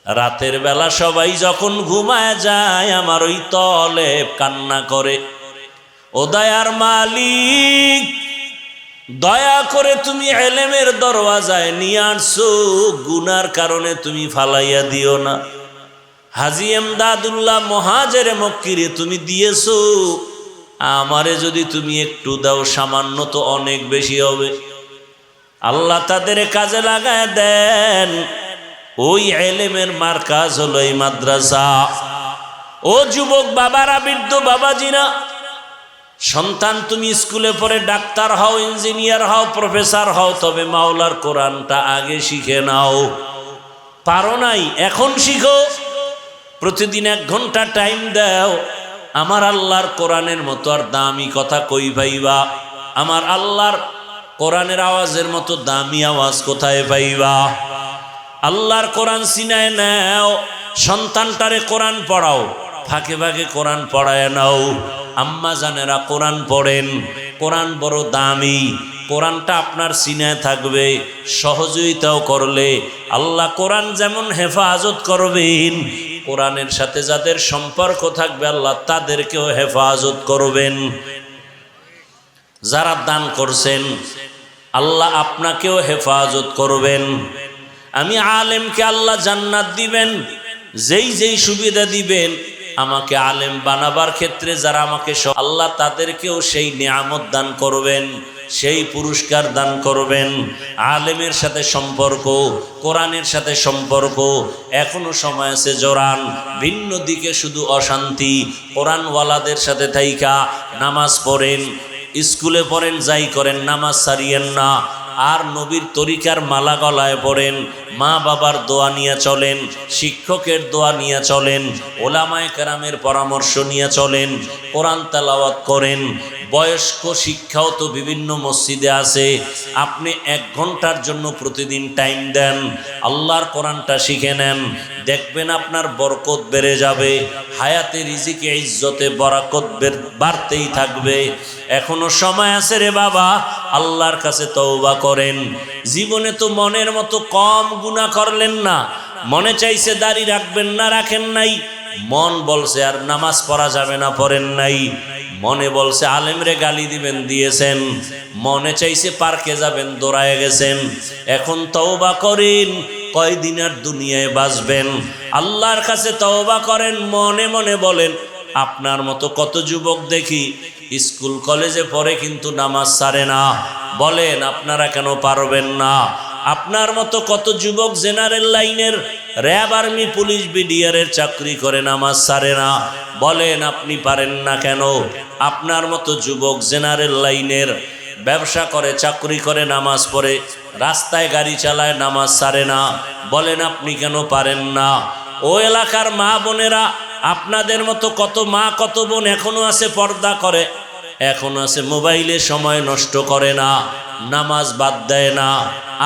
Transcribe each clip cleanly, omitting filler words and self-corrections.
রাতের বেলা সবাই যখন ঘুমায় যায় আমার ওই তলেব কান্না করে, ও দয়ার মালিক, দয়া করে তুমি ইলমের দরওয়াজায় নিয়ে আসছো, গুনার কারণে তুমি ফালাইয়া দিও না। হাজী এমদাদুল্লাহ মুহাজিরে মক্কিরে তুমি দিয়েছো, আমারে যদি তুমি একটু দাও, সামান্য তো অনেক বেশি হবে। আল্লাহ তাদের কাজে লাগায় দেন। ওই ইলমের মার্কাজ হলো এই মাদ্রাসা। ও যুবক বাবারা, বৃদ্ধ বাবাজিরা, সন্তান তুমি স্কুলে পড়ে ডাক্তার হও, ইঞ্জিনিয়ার হও, প্রফেসর হও, তবে মাওলার কোরআনটা আগে শিখে নাও। পারো নাই, এখন শিখো। প্রতিদিন 1 ঘন্টা টাইম দাও। আমার আল্লাহর কোরআনের মতো আর দামি কথা কই পাইবা? আমার আল্লাহর কোরআনের আওয়াজের মতো দামি আওয়াজ কোথায় পাইবা? আল্লাহর কোরআন চিনায় নাও। সন্তানটারে কোরআন পড়াও, ফাঁকে ফাঁকে কোরআন পড়ায় নাও। আম্মা জানেরা কোরআন পড়েন, কোরআন বড় দামি। কোরআনটা আপনার সিনায় থাকবে, সহযোগিতাও করলে আল্লাহ কোরআন যেমন হেফাজত করবেন, কোরআনের সাথে যাদের সম্পর্ক থাকবে আল্লাহ তাদেরকেও হেফাজত করবেন। যারা দান করছেন আল্লাহ আপনাকেও হেফাজত করবেন। আমি আলেমকে আল্লাহ জান্নাত দিবেন, যেই যেই সুবিধা দিবেন আমাকে আলেম বানাবার ক্ষেত্রে যারা আমাকে আল্লাহ তাদেরকেও সেই নিয়ামত দান করবেন, সেই পুরস্কার দান করবেন। আলেমের সাথে সম্পর্ক, কোরআনের সাথে সম্পর্ক, এখনো সময় আছে জোরান। ভিন্ন দিকে শুধু অশান্তি। কোরআনওয়ালাদের সাথে থাইকা নামাজ পড়েন, স্কুলে পড়েন, যাই করেন, নামাজ ছাড়িয়েন না। আর নবীর তরিকার মালা গলায় পড়েন, মা বাবার দোয়া নিয়ে চলেন, শিক্ষকের দোয়া নিয়ে চলেন, ওলামায়ে কেরামের পরামর্শ নিয়ে চলেন, কোরআন তেলাওয়াত করেন। বয়স্ক শিক্ষাও তো বিভিন্ন মসজিদে আছে। আপনি 1 ঘন্টার জন্য প্রতিদিন টাইম দেন, আল্লাহর কোরআনটা শিখে নেন, দেখবেন আপনার বরকত বেড়ে যাবে। হায়াতে রিজিকে ইজ্জতে বরকত বাড়তেই থাকবে। এখনো সময় আছে রে বাবা, আল্লাহর কাছে তওবা করেন। জীবনে তো মনের মতো কম গুনাহ করলেন না। মনে চাইছে দাড়ি রাখবেন না, রাখেন নাই। মন বলছে আর নামাজ পড়া যাবে না, পড়েন নাই। মনে বলছে আলেমরে গালি দিবেন, দিয়েছেন। মনে চাইছে পার্কে যাবেন, দৌড়ায় গেছেন। এখন তওবা করেন, কয়দিন আর দুনিয়ায় বাঁচবেন। আল্লাহর কাছে তওবা করেন, মনে মনে বলেন। আপনার মতো কত যুবক দেখি স্কুল কলেজে পড়ে কিন্তু নামাজ ছাড়ে না। বলেন আপনারা কেন পারবেন না? আপনার মতো কত যুবক জেনারেল লাইনের, র্যাব, আর্মি, পুলিশ, বিডিআরের চাকরি করে, নামাজ ছাড়ে না। বলেন আপনি পারেন না কেন? আপনার মতো যুবক জেনারেল লাইনের, ব্যবসা করে, চাকরি করে, নামাজ পড়ে, রাস্তায় গাড়ি চালায়, নামাজ ছাড়ে না। বলেন আপনি কেন পারেন না? ও এলাকার মা বোনেরা, আপনাদের মতো কত মা কত বোন এখনো আছে পর্দা করে, এখনো আছে মোবাইলে সময় নষ্ট করে না, নামাজ বাদ দেয় না।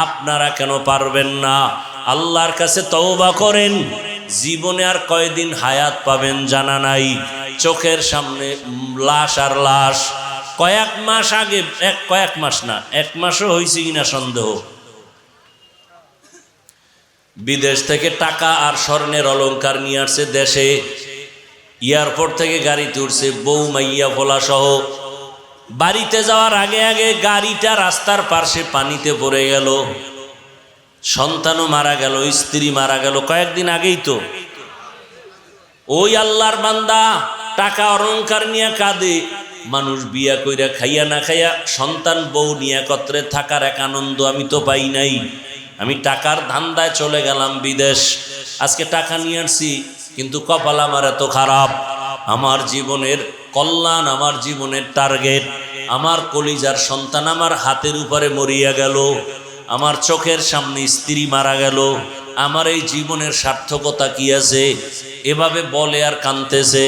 আপনারা কেন পারবেন না? আল্লাহর কাছে তওবা করেন। জীবনে আর কয়দিন হায়াত পাবেন জানা নাই। চোখের সামনে লাশ আর লাশ। কয়েক মাস আগে, কয়েক মাস না, 1 মাসও হয়েছে কিনা সন্দেহ, বিদেশ থেকে টাকা আর স্বর্ণের অলংকার নিয়ে আসছে দেশে। এয়ারপোর্ট থেকে গাড়িতে উঠছে, বউ মাইয়া ফোলা সহ। বাড়িতে যাওয়ার আগে আগে গাড়িটা রাস্তার পাশে পানিতে পড়ে গেল। সন্তানও মারা গেল, স্ত্রী মারা গেল, কয়েকদিন আগেই তো। ওই আল্লাহর বান্দা টাকা অলংকার নিয়ে কাঁদে। মানুষ বিয়া কইরা খাইয়া না খাইয়া সন্তান বউ নিয়ে একত্রে থাকার এক আনন্দ আমি তো পাই নাই। আমি টাকার ধান্দায় চলে গেলাম বিদেশ। আজকে টাকা নিয়ে আসছি, কিন্তু কপাল আমার এত খারাপ। আমার জীবনের কল্যাণ, আমার জীবনের টার্গেট, আমার কলিজার সন্তান আমার হাতের উপরে মরিয়া গেল। আমার চোখের সামনে স্ত্রী মারা গেল। আমার এই জীবনের সার্থকতা কি আছে? এভাবে বলে আর কাঁদতেছে।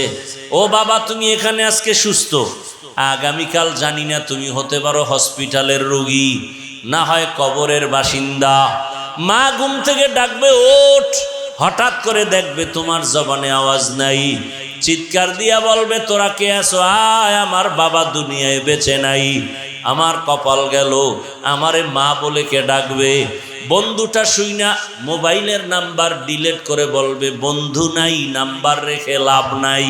ও বাবা, তুমি এখানে আজকে সুস্থ, আগামীকাল জানি না তুমি হতে পারো হসপিটালের রোগী, না হয় কবরের বাসিন্দা। মা ঘুম থেকে ডাকবে, ওঠ। হঠাৎ করে দেখবে তোমার জবানে আওয়াজ নাই। চিৎকার দিয়া বলবে, তোরা কে আছো? আয়, আমার বাবা দুনিয়ায় বেঁচে নাই। আমার কপাল গেল, আমারে মা বলে কে ডাকবে? বন্ধুটা শুই না মোবাইলের নাম্বার ডিলিট করে বলবে বন্ধু নাই, নাম্বার রেখে লাভ নাই।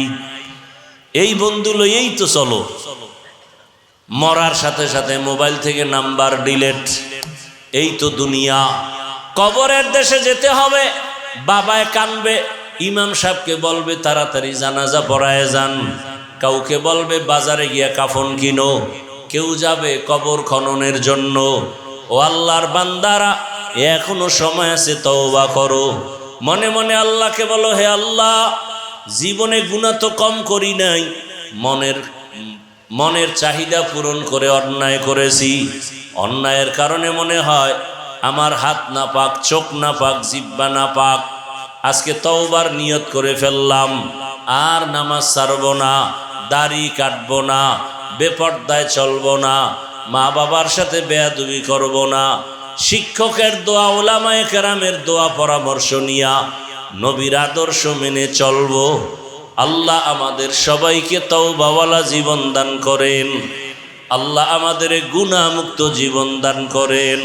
এই বন্ধু লইয়েই তো চলো, মরার সাথে সাথে মোবাইল থেকে নাম্বার ডিলিট। এই তো দুনিয়া। কবরের দেশে যেতে হবে, বাবায় কানবে, ইমাম সাহেবকে বলবে তাড়াতাড়ি জানাজা পড়ায় যান, কাউকে বলবে বাজারে গিয়া কাফন কিনো, কেউ যাবে কবর খননের জন্য। ও আল্লাহর বান্দারা, এখনো সময় আছে, তওবা করো। মনে মনে আল্লাহকে বলো, হে আল্লাহ, জীবনে গুনাহ তো কম করি নাই, মনের চাহিদা পূরণ করে অন্যায় করেছি। অন্যায়ের কারণে মনে হয় আমার হাত না পাক, চোখ না পাক, জিহ্বা না পাক। আজকে তওবার নিয়ত করে ফেললাম, আর নামাজ ছাড়বো না, দাড়ি কাটবো না, বেপর্দায় চলবো না, মা বাবার সাথে বেয়াদবি করব না, শিক্ষকের দোয়া, উলামায়ে কেরামের দোয়া পরামর্শ নিয়া নবীর আদর্শ মেনে চলবো। আল্লাহ আমাদের সবাইকে তওবাওয়ালা জীবন দান করেন। আল্লাহ আমাদের গুনাহমুক্ত জীবন দান করেন।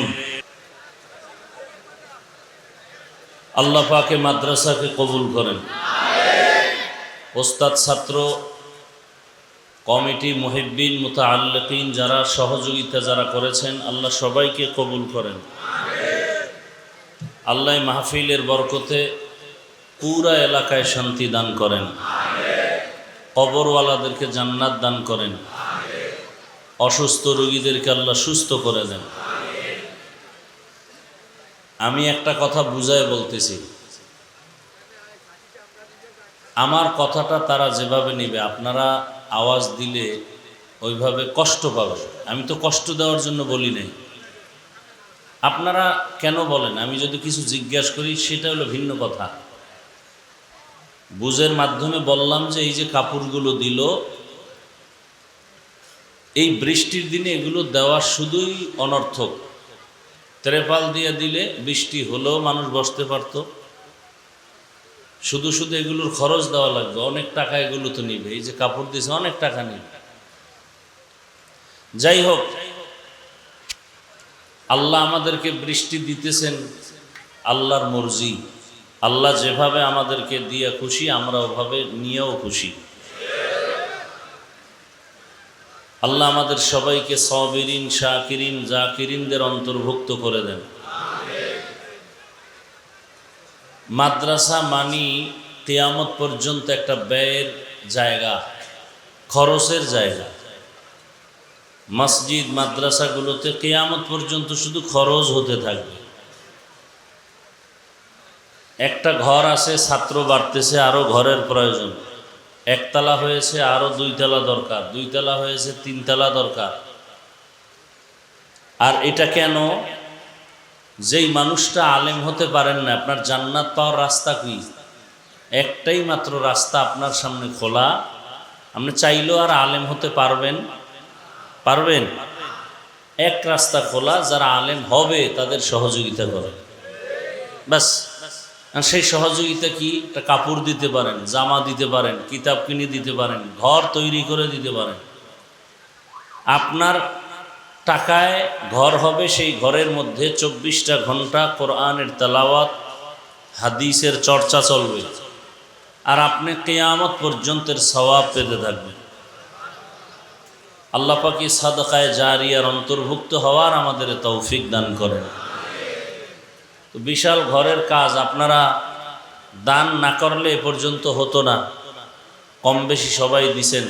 আল্লাহ পাকে মাদ্রাসাকে কবুল করেন। ওস্তাদ, ছাত্র, কমিটি, মুহিব্বিন, মুতাআল্লিকিন যারা সহযোগিতা যারা করেছেন, আল্লাহ সবাইকে কবুল করেন। আল্লাহ মাহফিলের বরকতে পুরা এলাকায় শান্তি দান করেন, কবরওয়ালাদেরকে জান্নাত দান করেন, অসুস্থ রোগীদেরকে আল্লাহ সুস্থ করে দেন। আমি একটা কথা বুঝায় বলতেছি, আমার কথাটা তারা যেভাবে নেবে, আপনারা আওয়াজ দিলে ওইভাবে কষ্ট পাবে। আমি তো কষ্ট দেওয়ার জন্য বলি নাই। আপনারা কেন বলেন, আমি যদি কিছু জিজ্ঞাসা করি সেটা হলো ভিন্ন কথা। বুঝের মাধ্যমে বললাম যে এই যে কাপড়গুলো দিল, এই বৃষ্টির দিনে এগুলো দেওয়া শুধুই অনর্থক। ত্রেপাল দিয়ে দিলে বৃষ্টি হলেও মানুষ বসতে পারত। শুধু শুধু এগুলোর খরচ দেওয়া লাগবে, অনেক টাকা এগুলো তো নিবে। এই যে কাপড় দিয়েছে অনেক টাকা নিবে। যাই হোক, আল্লাহ আমাদেরকে বৃষ্টি দিতেছেন, আল্লাহর মর্জি। আল্লাহ যেভাবে আমাদেরকে দিয়ে খুশি, আমরা ওভাবে নিয়েও খুশি। আল্লাহ আমাদের সবাইকে সাবিরিন, শাকিরিন, জাকিরিনদের অন্তর্ভুক্ত করে দেন। মাদ্রাসা মানি কিয়ামত পর্যন্ত একটা ব্যয়ের জায়গা, খরচের জায়গা। মসজিদ মাদ্রাসাগুলোতে কিয়ামত পর্যন্ত শুধু খরচ হতে থাকবে। একটা ঘর আছে, ছাত্র বাড়তেছে, আরও ঘরের প্রয়োজন। একতলা হয়েছে, আরও 2 তলা দরকার, 2 তলা হয়েছে, 3 তলা দরকার। আর এটা কেন? যেই মানুষটা আলেম হতে পারেন না, আপনার জান্নাত পাওয়ার রাস্তা কি? একটাই মাত্র রাস্তা আপনার সামনে খোলা। আপনি চাইলেও আর আলেম হতে পারবেন? এক রাস্তা খোলা, যারা আলেম হবে তাদের সহযোগিতা করে, ব্যাস। আর সেই সহযোগিতা কি? একটা কাপড় দিতে পারেন, জামা দিতে পারেন, কিতাব কিনে দিতে পারেন, ঘর তৈরি করে দিতে পারেন। আপনার টাকায় ঘর হবে, সেই ঘরের মধ্যে 24টা ঘন্টা কোরআনের তেলাওয়াত, হাদিসের চর্চা চলবে, আর আপনি কিয়ামত পর্যন্তের সওয়াব পেতে থাকবেন। আল্লাহ পাক সাদকায়ে জারিয়ার অন্তর্ভুক্ত হওয়ার আমাদের তৌফিক দান করেন। তো বিশাল ঘরের কাজ আপনারা দান না করলে এ পর্যন্ত হতো না। কম বেশি সবাই দিছেন,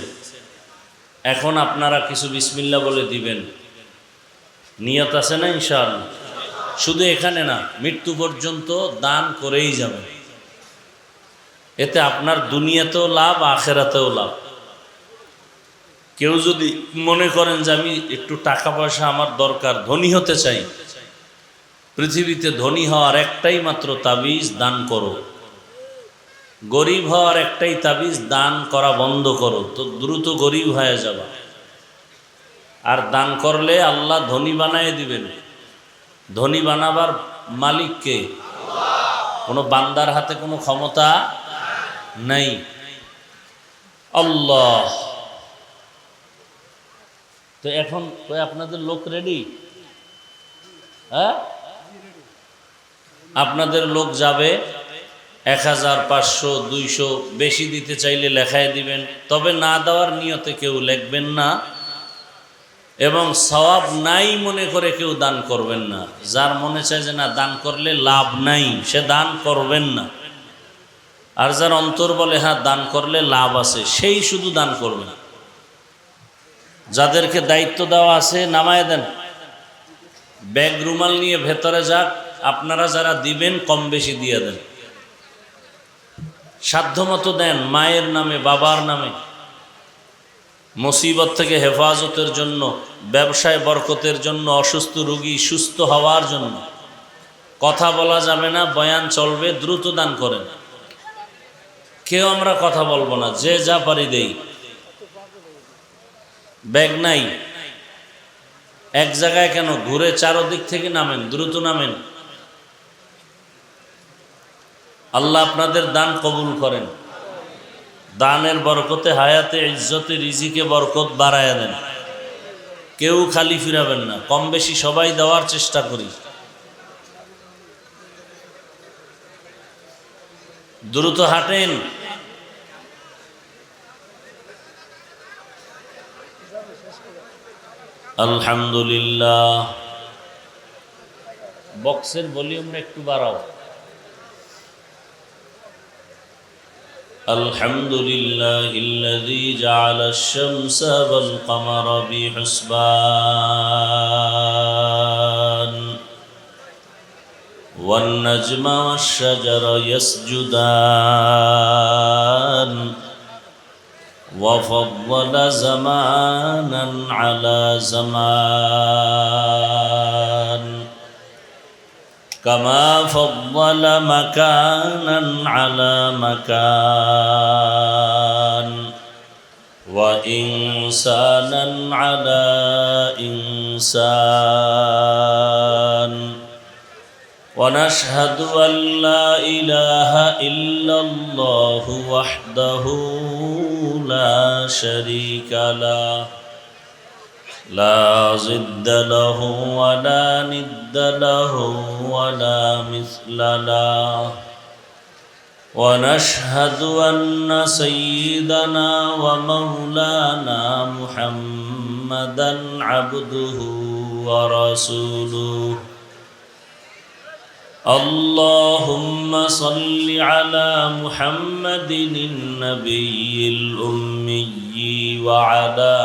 এখন আপনারা কিছু বিসমিল্লাহ বলে দিবেন। নিয়ত আছে না ইনশাআল্লাহ? শুধু এখানে না, মৃত্যু পর্যন্ত দান করেই যাবেন। এতে আপনার দুনিয়াতেও লাভ, আখেরাতেও লাভ। কেউ যদি মনে করেন যে আমি একটু টাকা পয়সা আমার দরকার, ধনী হতে চাই, পৃথিবীতে ধনী হওয়ার একটাই মাত্র তাবিজ, দান করো। গরিব হওয়ার একটাই তাবিজ, দান করা বন্ধ করো, তো দ্রুত গরিব হয়ে যাবা। আর দান করলে আল্লাহ ধনী বানায় দিবেন। ধনী বানাবার মালিককে, কোনো বান্দার হাতে কোনো ক্ষমতা নাই। আল্লাহ তো এখন আপনাদের লোক রেডি? হ্যাঁ, আপনাদের লোক যাবে 1000, 500, 200 বেশি দিতে চাইলে লেখায় দিবেন, তবে না দেওয়ার নিয়তে কেউ লিখবেন না এবং সওয়াব নাই মনে করে কেউ দান করবেন না। যার মনে চায় যে না দান করলে লাভ নাই, সে দান করবেন না। আর যার অন্তর বলে হ্যাঁ দান করলে লাভ আছে, সেই শুধু দান করবেন। যাদেরকে দায়িত্ব দেওয়া আছে নামায় দেন, ব্যাগ রুমাল নিয়ে ভেতরে যাক। আপনারা যারা দিবেন কম বেশি দিয়ে দেন, সাধ্যমতো দেন, মায়ের নামে, বাবার নামে, মুসিবত থেকে হেফাজতের জন্য, ব্যবসায় বরকতের জন্য, অসুস্থ রোগী সুস্থ হওয়ার জন্য। কথা বলা যাবে না, বয়ান চলবে, দ্রুত দান করেন। কেউ আমরা কথা বলবো না, যে যা পারি দেই। ব্যাগ নাই, এক জায়গায় কেন, ঘুরে চারদিক থেকে নামেন, দ্রুত নামেন। আল্লাহ আপনাদের দান কবুল করেন। দানের বরকতে হায়াতে, ইজ্জতে, রিজিকে বরকত বাড়ায়া দেন। কেউ খালি ফিরাবেন না, কম বেশি সবাই দেওয়ার চেষ্টা করি। দ্রুত হাঁটেন। আলহামদুলিল্লাহ। বক্সের ভলিউমটা একটু বাড়াও। الحمد لله الذي جعل الشمس والقمر بحسبان والنجم والشجر يسجدان وفضل زمانا على زمان كما فضل مكانا على مكان وإنسانا على إنسان ونشهد أن لا إله إلا الله وحده لا شريك له لا ضد له ولا ند له ولا مثل له ونشهد أن سيدنا ومولانا محمدا عبده ورسوله اللهم صل على محمد النبي الأمي وعلى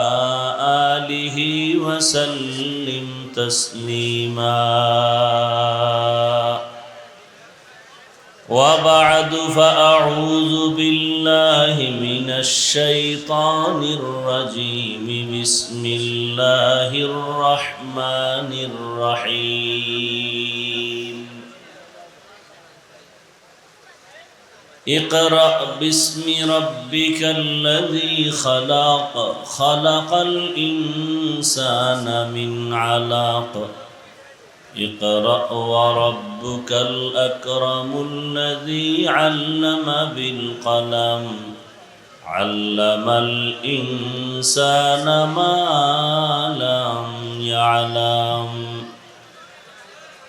آله وسلم تسليما وبعد فأعوذ بالله من الشيطان الرجيم بسم الله الرحمن الرحيم اقرأ باسم ربك الذي خلق خلق الإنسان من علق اقرأ وربك الأكرم الذي علم بالقلم علم الإنسان ما لم يعلم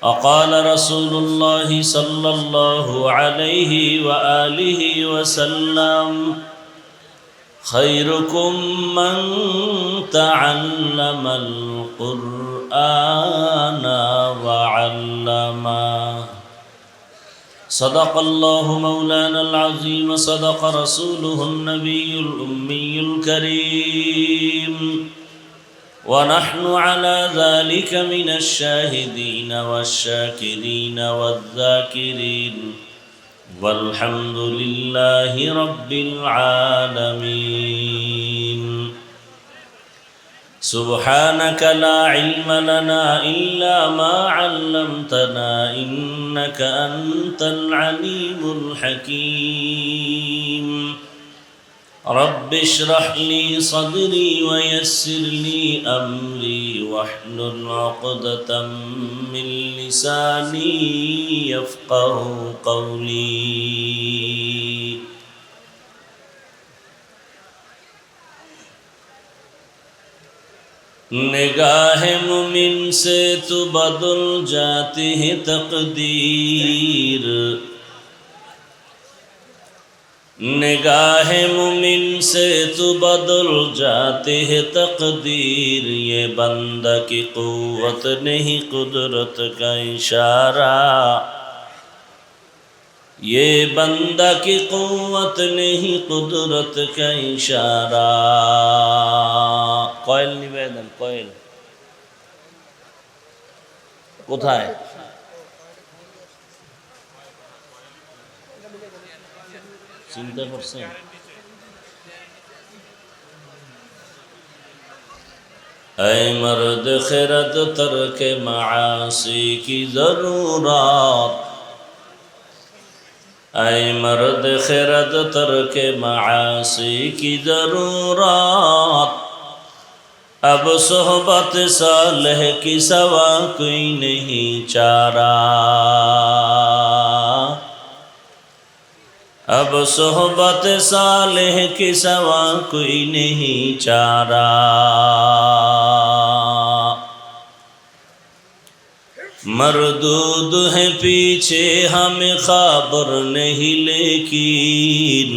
وقال رسول الله صلى الله عليه وآله وسلم خيركم من تعلم القرآن وعلمه صدق الله مولانا العظيم صدق رسوله النبي الأمي الكريم ونحن على ذلك من الشاهدين والشاكرين والذاكرين والحمد لله رب العالمين سبحانك لا علم لنا إلا ما علمتنا إنك أنت العليم الحكيم رب اشرح لي صدري ويسر لي أمري واحلل عقدة من لساني يفقه قولي निगाह मुमिन से तो बदल जाती है तकदीर, निगाह मुमिन से तो बदल जाती है तकदीर। ये बंदा की कुव्वत नहीं कुदरत का इशारा, ये बंदा की कुव्वत नहीं कुदरत का इशारा। কয়েল নিবেদন, কয়েল কোথায়? চিন্তা করছেন? ऐ मर्द खिरत तर्क मासी की जरूरत, ऐ मर्द खिरत तर्क मासी की जरूरत। अब सोहबत सालह की सवा कोई नहीं चारा, अब सोहबत सालह की सवा कोई नहीं चारा। मरदूद है पीछे हमें खबर नहीं लेकिन,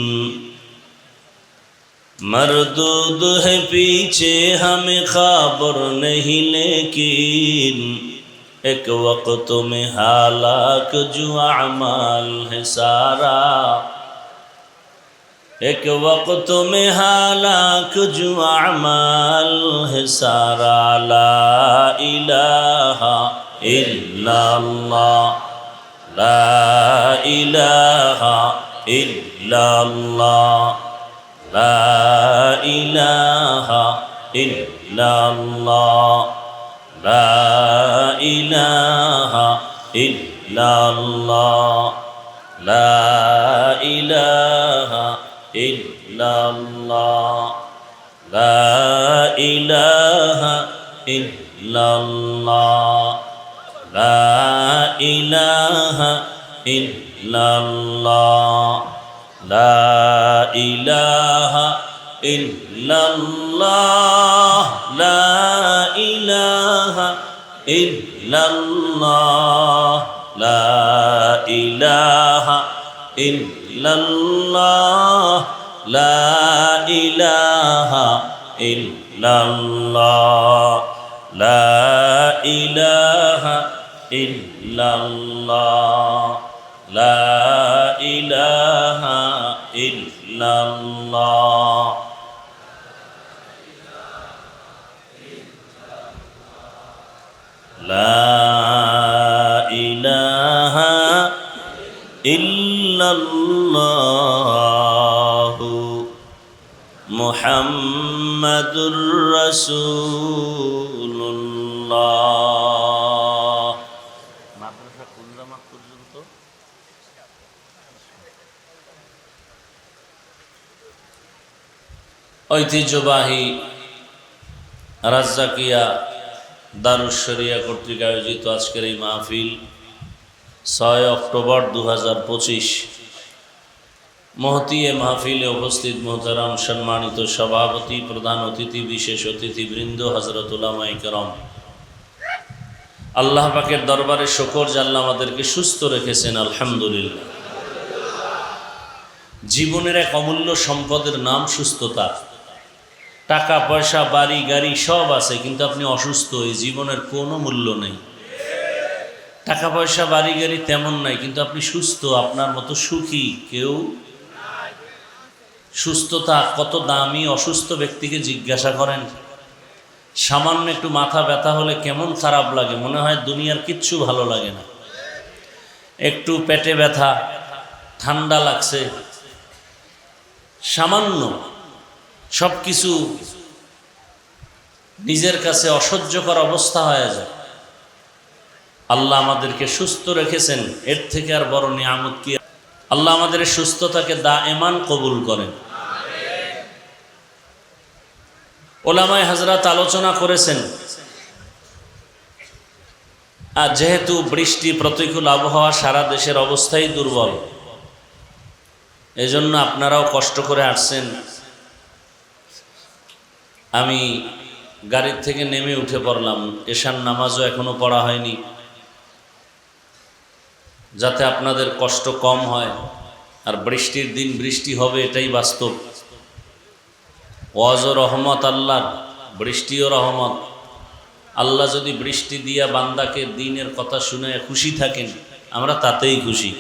मरदूद है पीछे हमें खबर नहीं लेकिन। एक वक्त में हालाक जो अमाल है सारा, एक वक्त में हालाक जो अमाल है सारा। ला इलाहा इल्लल्लाह, ला इलाहा इल्लल्लाह, ला इलाहा इल्लल्लाह, ला इलाहा इल्लल्लाह, ला इलाहा इल्लल्लाह, ला इलाहा इल्लल्लाह, ला इलाहा इल्लल्लाह, ला इलाहा इल्लल्लाह, ला इलाहा इल्लल्लाह, ला इलाहा इल्लल्लाह, ला इलाहा इल्लल्लाह, ला इलाहा इल्लल्लाह, ला इलाहा इल्लल्लाह। ला इलाहा इल्लल्लाहु मुहम्मदुर রাসূলুল্লাহ। মাদ্রাসা কোন জামাত পর্যন্ত? ঐতিহ্যবাহী রাজ্জাকিয়া দারুস শরিয়া কর্তৃক আয়োজিত আজকের এই মাহফিল 6 অক্টোবর 2025। মহতী এ মাহফিলে উপস্থিত মোহতারাম সম্মানিত সভাপতি, প্রধান অতিথি, বিশেষ অতিথিবৃন্দ, হযরত উলামায়ে কেরাম, আল্লাহ পাকের দরবারে শুকর যে আল্লাহ আমাদেরকে সুস্থ রেখেছেন, আলহামদুলিল্লাহ। জীবনের এক অমূল্য সম্পদের নাম সুস্থতা। টাকা পয়সা বাড়ি গাড়ি সব আছে, কিন্তু আপনি অসুস্থ, এই জীবনের কোনো মূল্য নেই। টাকা পয়সা বাড়ি গাড়ি তেমন নাই, কিন্তু আপনি সুস্থ, আপনার মতো সুখী কেউ। সুস্থতা কত দামি, অসুস্থ ব্যক্তিকে জিজ্ঞাসা করেন। সামান্য একটু মাথা ব্যথা হলে কেমন খারাপ লাগে, মনে হয় দুনিয়ার কিচ্ছু ভালো লাগে না। একটু পেটে ব্যথা, ঠান্ডা লাগছে, সামান্য সব কিছু নিজের কাছে অসহ্যকর অবস্থা হয়ে যায়। আল্লাহ আমাদেরকে সুস্থ রেখেছেন, এর থেকে আর বড় নিয়ামত কি? আল্লাহ আমাদের সুস্থতাকে দায়েমান কবুল করেন। ওলামায়ে হযরত আলোচনা করেছেন, আর যেহেতু বৃষ্টি, প্রতিকূল আবহাওয়া, সারা দেশের অবস্থাই দুর্বল, এজন্য আপনারাও কষ্ট করে আসছেন। আমি গাড়ির থেকে নেমে উঠে পড়লাম, এশার নামাজও এখনো পড়া হয়নি, যাতে আপনাদের কষ্ট কম হয়। আর বৃষ্টির দিন বৃষ্টি হবে, এটাই বাস্তব। ওয়াজও রহমত আল্লাহর, বৃষ্টিও রহমত। আল্লাহ যদি বৃষ্টি দিয়া বান্দাকে দিনের কথা শুনে খুশি থাকেন, আমরা তাতেই খুশি।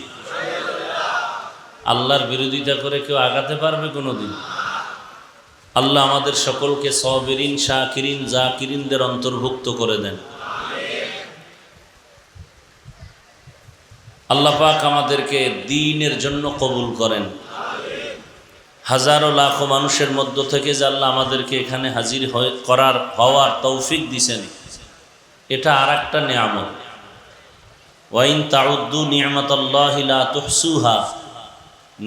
আল্লাহর বিরোধিতা করে কেউ আগাতে পারবে কোনোদিন? আল্লাহ আমাদের সকলকে সাবিরিন, শাকিরিন, জাকিরিনদের অন্তর্ভুক্ত করে দেন। আল্লাহ পাক আমাদেরকে দ্বীনের জন্য কবুল করেন। হাজারো লাখো মানুষের মধ্য থেকে যে আল্লাহ আমাদেরকে এখানে হাজির হওয়ার তৌফিক দিছেন, এটা আর একটা নিয়ামত। ওয়াইন তাউদ্দু নিয়ামতাল্লাহি লা তুহসুহা,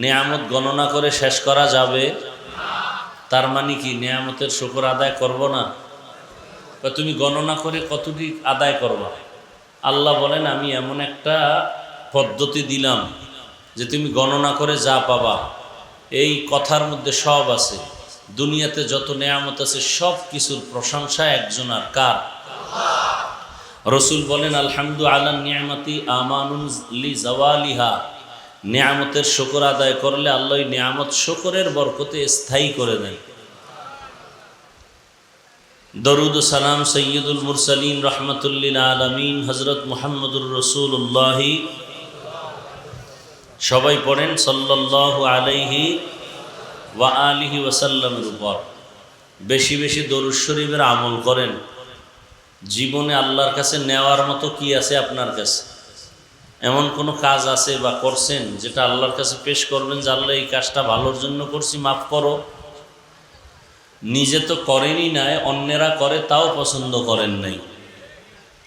নিয়ামত গণনা করে শেষ করা যাবে? তার মানে কি নিয়ামতের শুকর আদায় করব না? বা তুমি গণনা করে কতটি আদায় করবা? আল্লাহ বলেন, আমি এমন একটা পদ্ধতি দিলাম যে তুমি গণনা করে যা পাবা। এই কথার মধ্যে সব আছে। দুনিয়াতে যত নিয়ামত আছে সব কিছুর প্রশংসা একজনার, কার? রসুল বলেন, আলহামদু আলা নিয়ামতি আমানুন লি জাওয়ালিহা, নিয়ামতের শুকর আদায় করলে আল্লাহ নিয়ামত শুকরের বরকতে স্থায়ী করে দেন। দরুদ ও সালাম সৈয়দুল মুরসালিন রহমতুল্লিল আলমিন হজরত মুহাম্মদুর রসুল্লাহ, সবাই পড়েন সাল্লাল্লাহু আলাইহি ওয়া আলিহি ওয়াসাল্লামের উপর। বেশি বেশি দরুদ শরীফের আমল করেন। জীবনে আল্লাহর কাছে নেওয়ার মতো কি আছে আপনার কাছে? এমন কোনো কাজ আছে বা করছেন যেটা আল্লাহর কাছে পেশ করবেন যে আল্লাহ এই কাজটা ভালোর জন্য করছি, মাফ করো? নিজে তো করেনই নাই, অন্যেরা করে তাও পছন্দ করেন নাই।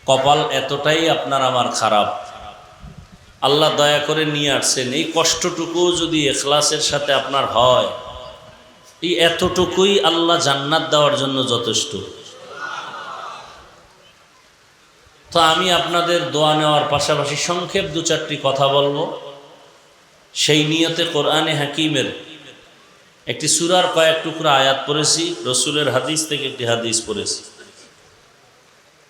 কপাল এতটাই আপনার আমার খারাপ। আল্লাহ দয়া করে নিয়ে আসছেন, এই কষ্টটুকু যদি ইখলাসের সাথে আপনার হয়, এই এতটুকুই আল্লাহ জান্নাত দেওয়ার জন্য যথেষ্ট। তো আমি আপনাদের দোয়া নেওয়ার পাশাপাশি সংক্ষেপ দু চারটি কথা বলবো। সেই নিয়তে কোরআনে হাকিমের একটি সূরার কয়েক টুকরা আয়াত পড়েছি, রসুলের হাদিস থেকে একটি হাদিস পড়েছি।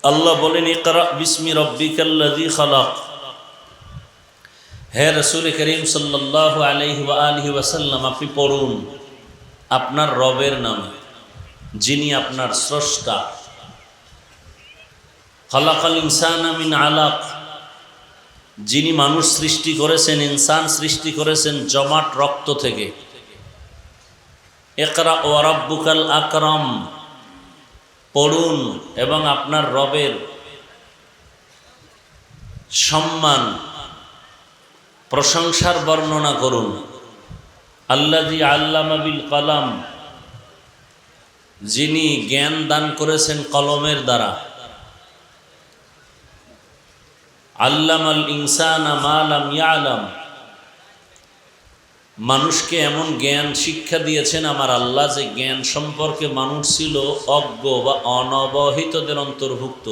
আল্লাহ বলেন, ইকরা বিসমি রব্বিকাল্লাযী খালাক। হে রসুল করিম সাল্লাল্লাহু আলাইহি ওয়া আলিহি ওয়াসাল্লাম, আপনি পড়ুন আপনার রবের নামে, যিনি আপনার স্রষ্টা। খালাকাল ইনসানা মিন আলাক, যিনি মানুষ সৃষ্টি করেছেন, ইনসান সৃষ্টি করেছেন জমাট রক্ত থেকে। ইকরা ওয়া রাব্বুকাল আকরাম, পড়ুন এবং আপনার রবের সম্মান প্রশংসার বর্ণনা করুন। আল্লাযী আল্লামা বিল কলম, যিনি জ্ঞান দান করেছেন কলমের দ্বারা। আল্লামাল ইনসানা মা লাম ইয়ালাম, মানুষকে এমন জ্ঞান শিক্ষা দিয়েছেন আমার আল্লাহ যে জ্ঞান সম্পর্কে মানুষ ছিল অজ্ঞ বা অনবহিতদের অন্তর্ভুক্ত।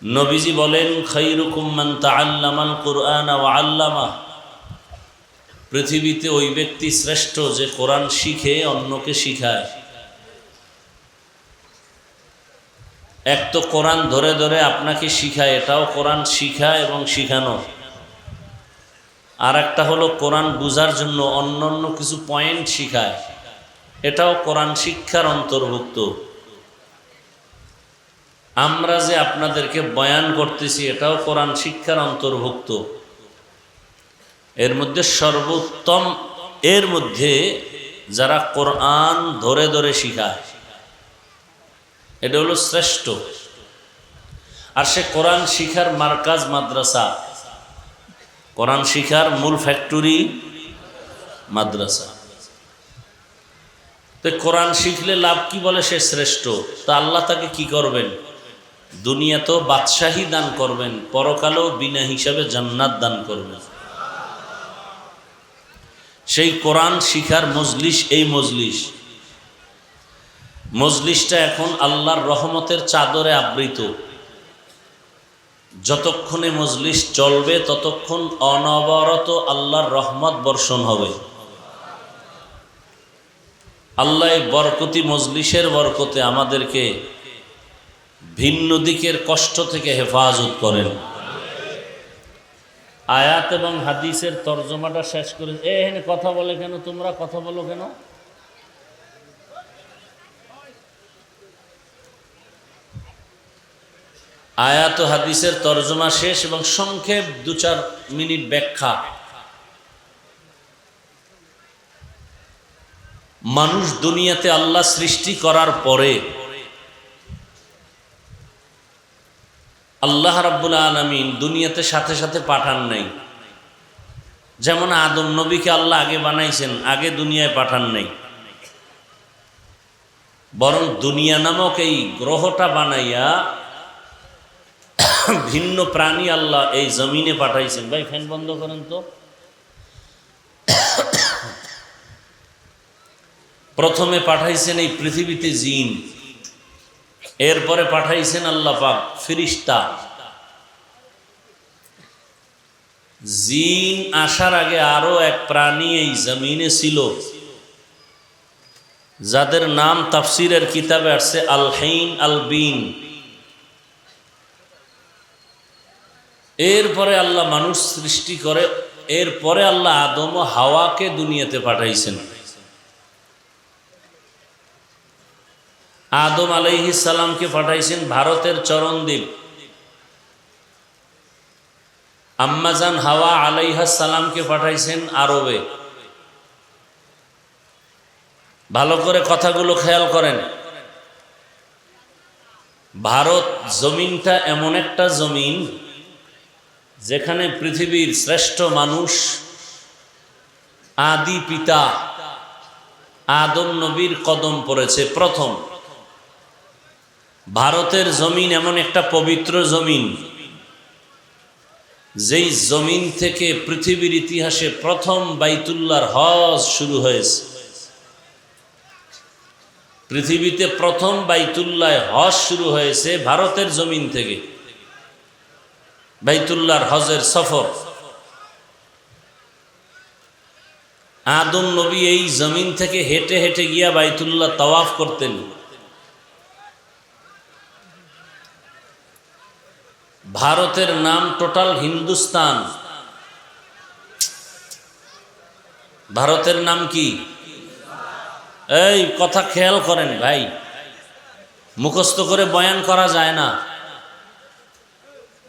নবীজি বলেন, খায়রুকুম মান তাআল্লামাল কুরআনা ওয়া আল্লামা, পৃথিবীতে ওই ব্যক্তি শ্রেষ্ঠ যে কোরআন শিখে অন্যকে শিখায়। এক তো কোরআন ধরে ধরে আপনাকে শিখায়, এটাও কোরআন শিখা এবং শিখানো। আর একটা হলো কোরআন বুঝার জন্য অন্য অন্য কিছু পয়েন্ট শিখায়, এটাও কোরআন শিক্ষার অন্তর্ভুক্ত। আমরা যে আপনাদেরকে বয়ান করতেছি, এটাও কোরআন শিক্ষার অন্তর্ভুক্ত। এর মধ্যে সর্বোত্তম, এর মধ্যে যারা কোরআন ধরে ধরে শিখায়, এটা হলো শ্রেষ্ঠ। আর সে কোরআন শিখার মার্কাজ মাদ্রাসা, কোরআন শিখার মূল ফ্যাক্টরি মাদ্রাসা। তো কোরআন শিখলে লাভ কি? বলে সে শ্রেষ্ঠ। তা আল্লাহ তাকে কি করবেন? দুনিয়াতেও বাদশাহী দান করবেন, পরকালেও বিনা হিসাবে জান্নাত দান করবেন। সেই কোরআন শিখার মজলিস, এই মজলিসটা এখন আল্লাহর রহমতের চাদরে আবৃত। যতক্ষণে মজলিস চলবে ততক্ষণ অনবরত আল্লাহর রহমত বর্ষণ হবে। আল্লাহ এই বরকতি মজলিসের বরকতে আমাদেরকে ভিন্ন দিকের কষ্ট থেকে হেফাজত করেন। আয়াত এবং হাদিসের তর্জমাটা শেষ করে এখানে কথা বলে কেন? তোমরা কথা বলো কেন? আয়াত ও হাদিসের তর্জমা শেষ এবং সংক্ষেপ 2-4 মিনিট ব্যাখ্যা। মানুষ দুনিয়াতে আল্লাহ সৃষ্টি করার পরে আল্লাহ রাব্বুল আলামিন দুনিয়াতে সাথে সাথে পাঠান নাই। যেমন আদম নবীকে আল্লাহ আগে বানাইছেন, আগে দুনিয়ায় পাঠান নাই, বরং দুনিয়া নামক এই গ্রহটা বানাইয়া ভিন্ন প্রাণী আল্লাহ এই জমিনে পাঠাইছেন। ভাই ফ্যান বন্ধ করেন তো। প্রথমে পাঠাইছেন এই পৃথিবীতে জিন, এরপরে পাঠাইছেন আল্লাহ পাক ফেরেশতা। জিন আসার আগে আরো এক প্রাণী এই জমিনে ছিল, যাদের নাম তাফসিরের কিতাবে আসছে আল হাইন আল বিন। এরপরে আল্লাহ মানুষ সৃষ্টি করে, এরপরে আল্লাহ আদম ও হাওয়াকে দুনিয়াতে পাঠাইছেন। আদম আলাইহিস সালামকে পাঠাইছেন ভারতের চরণদ্বীপ, আম্মাজান হাওয়া আলাইহিস সালামকে পাঠাইছেন আরবে। ভালো করে কথাগুলো খেয়াল করেন। ভারত জমিনটা এমন একটা জমিন যেখানে পৃথিবীর শ্রেষ্ঠ মানুষ আদি পিতা আদম নবীর কদম পড়েছে প্রথম। ভারতের জমিন এমন একটা পবিত্র জমিন, যেই জমিন থেকে পৃথিবীর ইতিহাসে প্রথম বাইতুল্লাহর হজ শুরু হয়েছে। পৃথিবীতে প্রথম বাইতুল্লাহ হজ শুরু হয়েছে ভারতের জমিন থেকে। বাইতুল্লাহর হজের সফর আদম নবী এই জমিন থেকে হেঁটে হেঁটে গিয়া বাইতুল্লাহ তাওয়াফ করতেন। ভারতের নাম টোটাল হিন্দুস্তান। ভারতের নাম কি? এই কথা খেয়াল করেন ভাই, মুখস্থ করে বয়ান করা যায় না।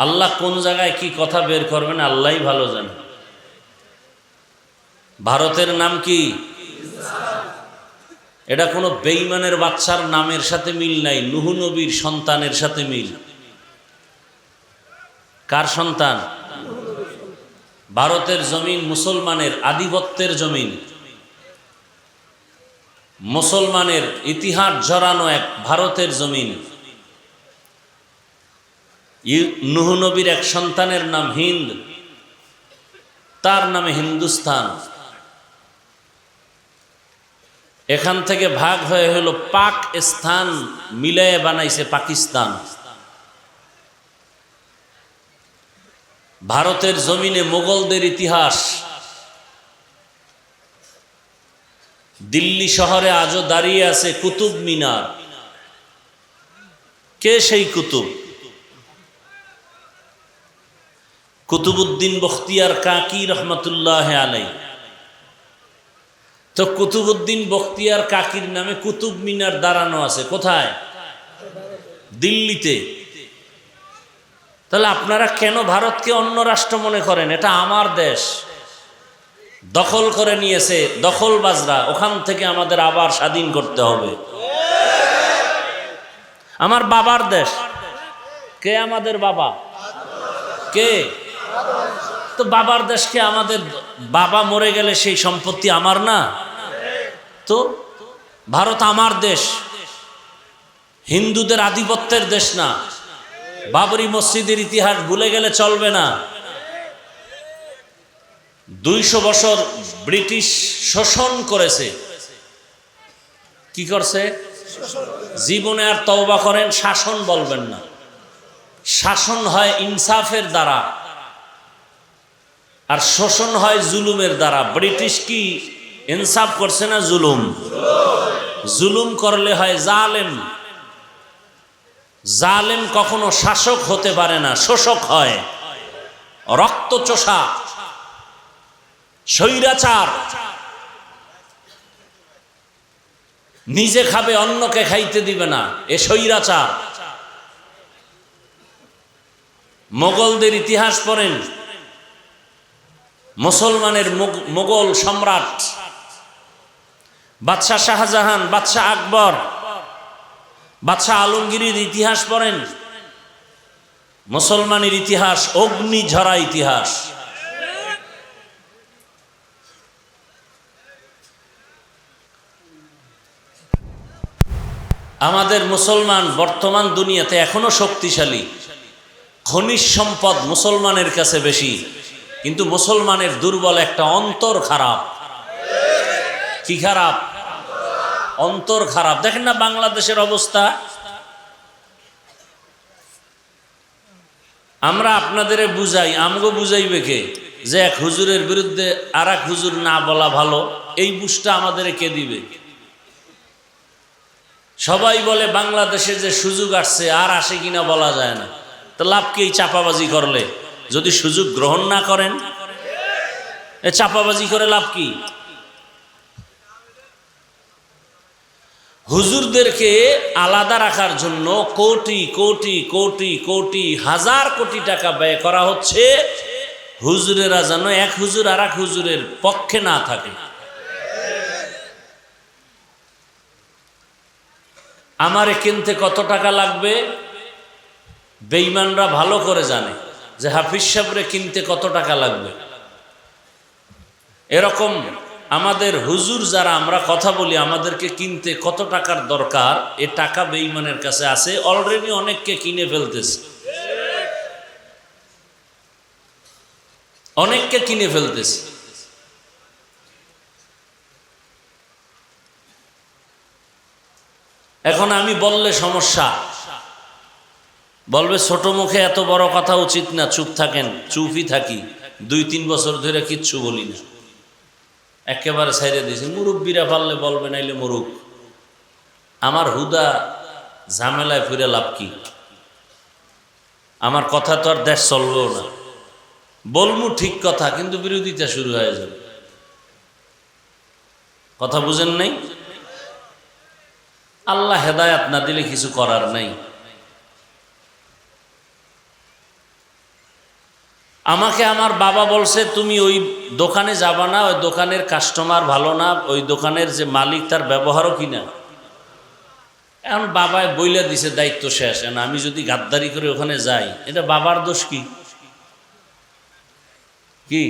আল্লাহ কোন জায়গায় কি কথা বের করবেন আল্লাহই ভালো জানে। ভারতের নাম কি? এটা কোনো বেঈমানের বাচ্চার নামের সাথে মিল নাই, নূহ নবীর সন্তানের সাথে মিল। কার সন্তান? ভারতের জমিন মুসলমানের আধিপত্যের জমিন, মুসলমানের ইতিহাস জড়ানো এক ভারতের জমিন। নূহ নবীর এক সন্তানের নাম হিন্দ, তার নামে হিন্দুস্তান। এখান থেকে ভাগ হয়ে হলো পাক স্থান, মিলায়ে বানাইছে পাকিস্তান। ভারতের জমিনে মোগলদের ইতিহাস। দিল্লি শহরে আজও দাঁড়িয়ে আছে কুতুব মিনার। কে সেই কুতুব? কুতুবউদ্দিন বখতিয়ার কাকি রহমতুল্লাহ আলাই। তো কুতুবউদ্দিন বখতিয়ার কাকির নামে কুতুব মিনার দাঁড়ানো আছে কোথায়? দিল্লিতে। তাহলে আপনারা কেন ভারতকে অন্য রাষ্ট্র মনে করেন? এটা আমার দেশ, দখল করে নিয়েছে দখলবাজরা, ওখান থেকে আমাদের আবার স্বাধীন করতে হবে। আমার বাবার দেশ। কে আমাদের বাবা? কে? তো বাবার দেশকে আমাদের বাবা মরে গেলে সেই সম্পত্তি আমার না? তো ভারত আমার দেশ, হিন্দুদের আধিপত্যের দেশ না। বাবরি মসজিদের ইতিহাস ভুলে গেলে চলবে না। 200 বছর ব্রিটিশ শোষণ করেছে। কি করছে? জীবনে আর তওবা করেন, শাসন বলবেন না। শাসন হয় ইনসাফের দ্বারা, আর শোষণ হয় জুলুমের দ্বারা। ব্রিটিশ কি ইনসাফ করছে না জুলুম? জুলুম করলে হয় জালেম। জালেম কখনো শাসক হতে পারে না, শোষক হয়, রক্তচোষা, স্বৈরাচার। নিজে খাবে অন্যকে খাইতে দিবে না, এ স্বৈরাচার। মোগলদের ইতিহাস পড়েন, মুসলমানের মোগল সম্রাট বাদশাহ শাহজাহান, বাদশাহ আকবর, বাদশাহ আলমগীরের ইতিহাস পড়েন। মুসলমানের ইতিহাস অগ্নিঝরা ইতিহাস। আমাদের মুসলমান বর্তমান দুনিয়াতে এখনো শক্তিশালী, খনিজ সম্পদ মুসলমানের কাছে বেশি, কিন্তু মুসলমানের দুর্বল একটা অন্তর খারাপ। কি খারাপ? অন্তর খারাপ। দেখেন না বাংলাদেশের অবস্থা। আমরা আপনাদের বুঝাই, আমগো বুঝাইবে কে যে এক হুজুরের বিরুদ্ধে আর এক হুজুর না বলা ভালো, এই বুঝটা আমাদের কে দিবে? সবাই বলে বাংলাদেশে যে সুযোগ আসছে আর আসে কিনা বলা যায় না, তো লাভ কি এই চাপাবাজি করলে? যদি সুযোগ গ্রহণ না করেন, এ চাপাবাজি করে লাভ কি? হুজুরদেরকে আলাদা রাখার জন্য কোটি কোটি কোটি কোটি হাজার কোটি টাকা ব্যয় করা হচ্ছে, হুজুরেরা যেন এক হুজুর আর এক হুজুরের পক্ষে না থাকে। আমারে কিনতে কত টাকা লাগবে বেঈমানরা ভালো করে জানে, যে হাফিজ সাহেবরে কিনতে কত টাকা লাগবে। এরকম আমাদের হুজুর যারা আমরা কথা বলি, আমাদেরকে কিনতে কত টাকার দরকার, এ টাকা বেঈমানের কাছে আছে, অলরেডি অনেককে কিনে ফেলতেছে, অনেককে কিনে ফেলতেছে। এখন আমি বললে সমস্যা, বলবে ছোট মুখে এত বড় কথা উচিত না, চুপ থাকেন। চুপই থাকি, 2-3 বছর ধরে কিচ্ছু বলি না, একেবারে ছাইড়ে দিয়েছি। মুরব্বীরা পারলে বলবে, নাইলে মুরুখ। আমার হুদা ঝামেলায় ফিরে লাভ কি? আমার কথা তো আর দেশ চলবেও না। বলমু ঠিক কথা, কিন্তু বিরোধিতা শুরু হয়ে যাবে। কথা বুঝেন নাই? আল্লাহ হেদায়াত না দিলে কিছু করার নাই। আমাকে আমার বাবা বলছে, তুমি ওই দোকানে যাবা না, ওই দোকানের কাস্টমার ভালো না, ওই দোকানের যে মালিক তার ব্যবহারও কিনা। এখন বাবায় বইলা দিছে, দায়িত্ব শেষ। আমি যদি গাদ্দারি করে ওখানে যাই, এটা বাবার দোষ কি? কি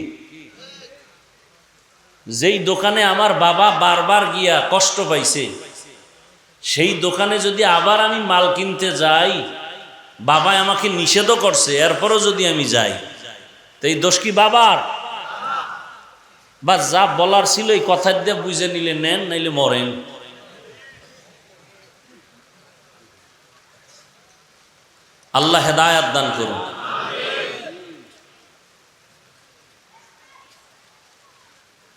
যেই দোকানে আমার বাবা বারবার গিয়া কষ্ট পাইছে, সেই দোকানে যদি আবার আমি মাল কিনতে যাই, বাবা আমাকে নিষেধও করছে, এরপরও যদি আমি যাই, তো এই দোষ কি বাবার? বা যা বলার ছিল এই কথা দিয়ে বুঝে নিলে নেন, নাইলে মরেন। আল্লাহ হেদায়াত দান করুন।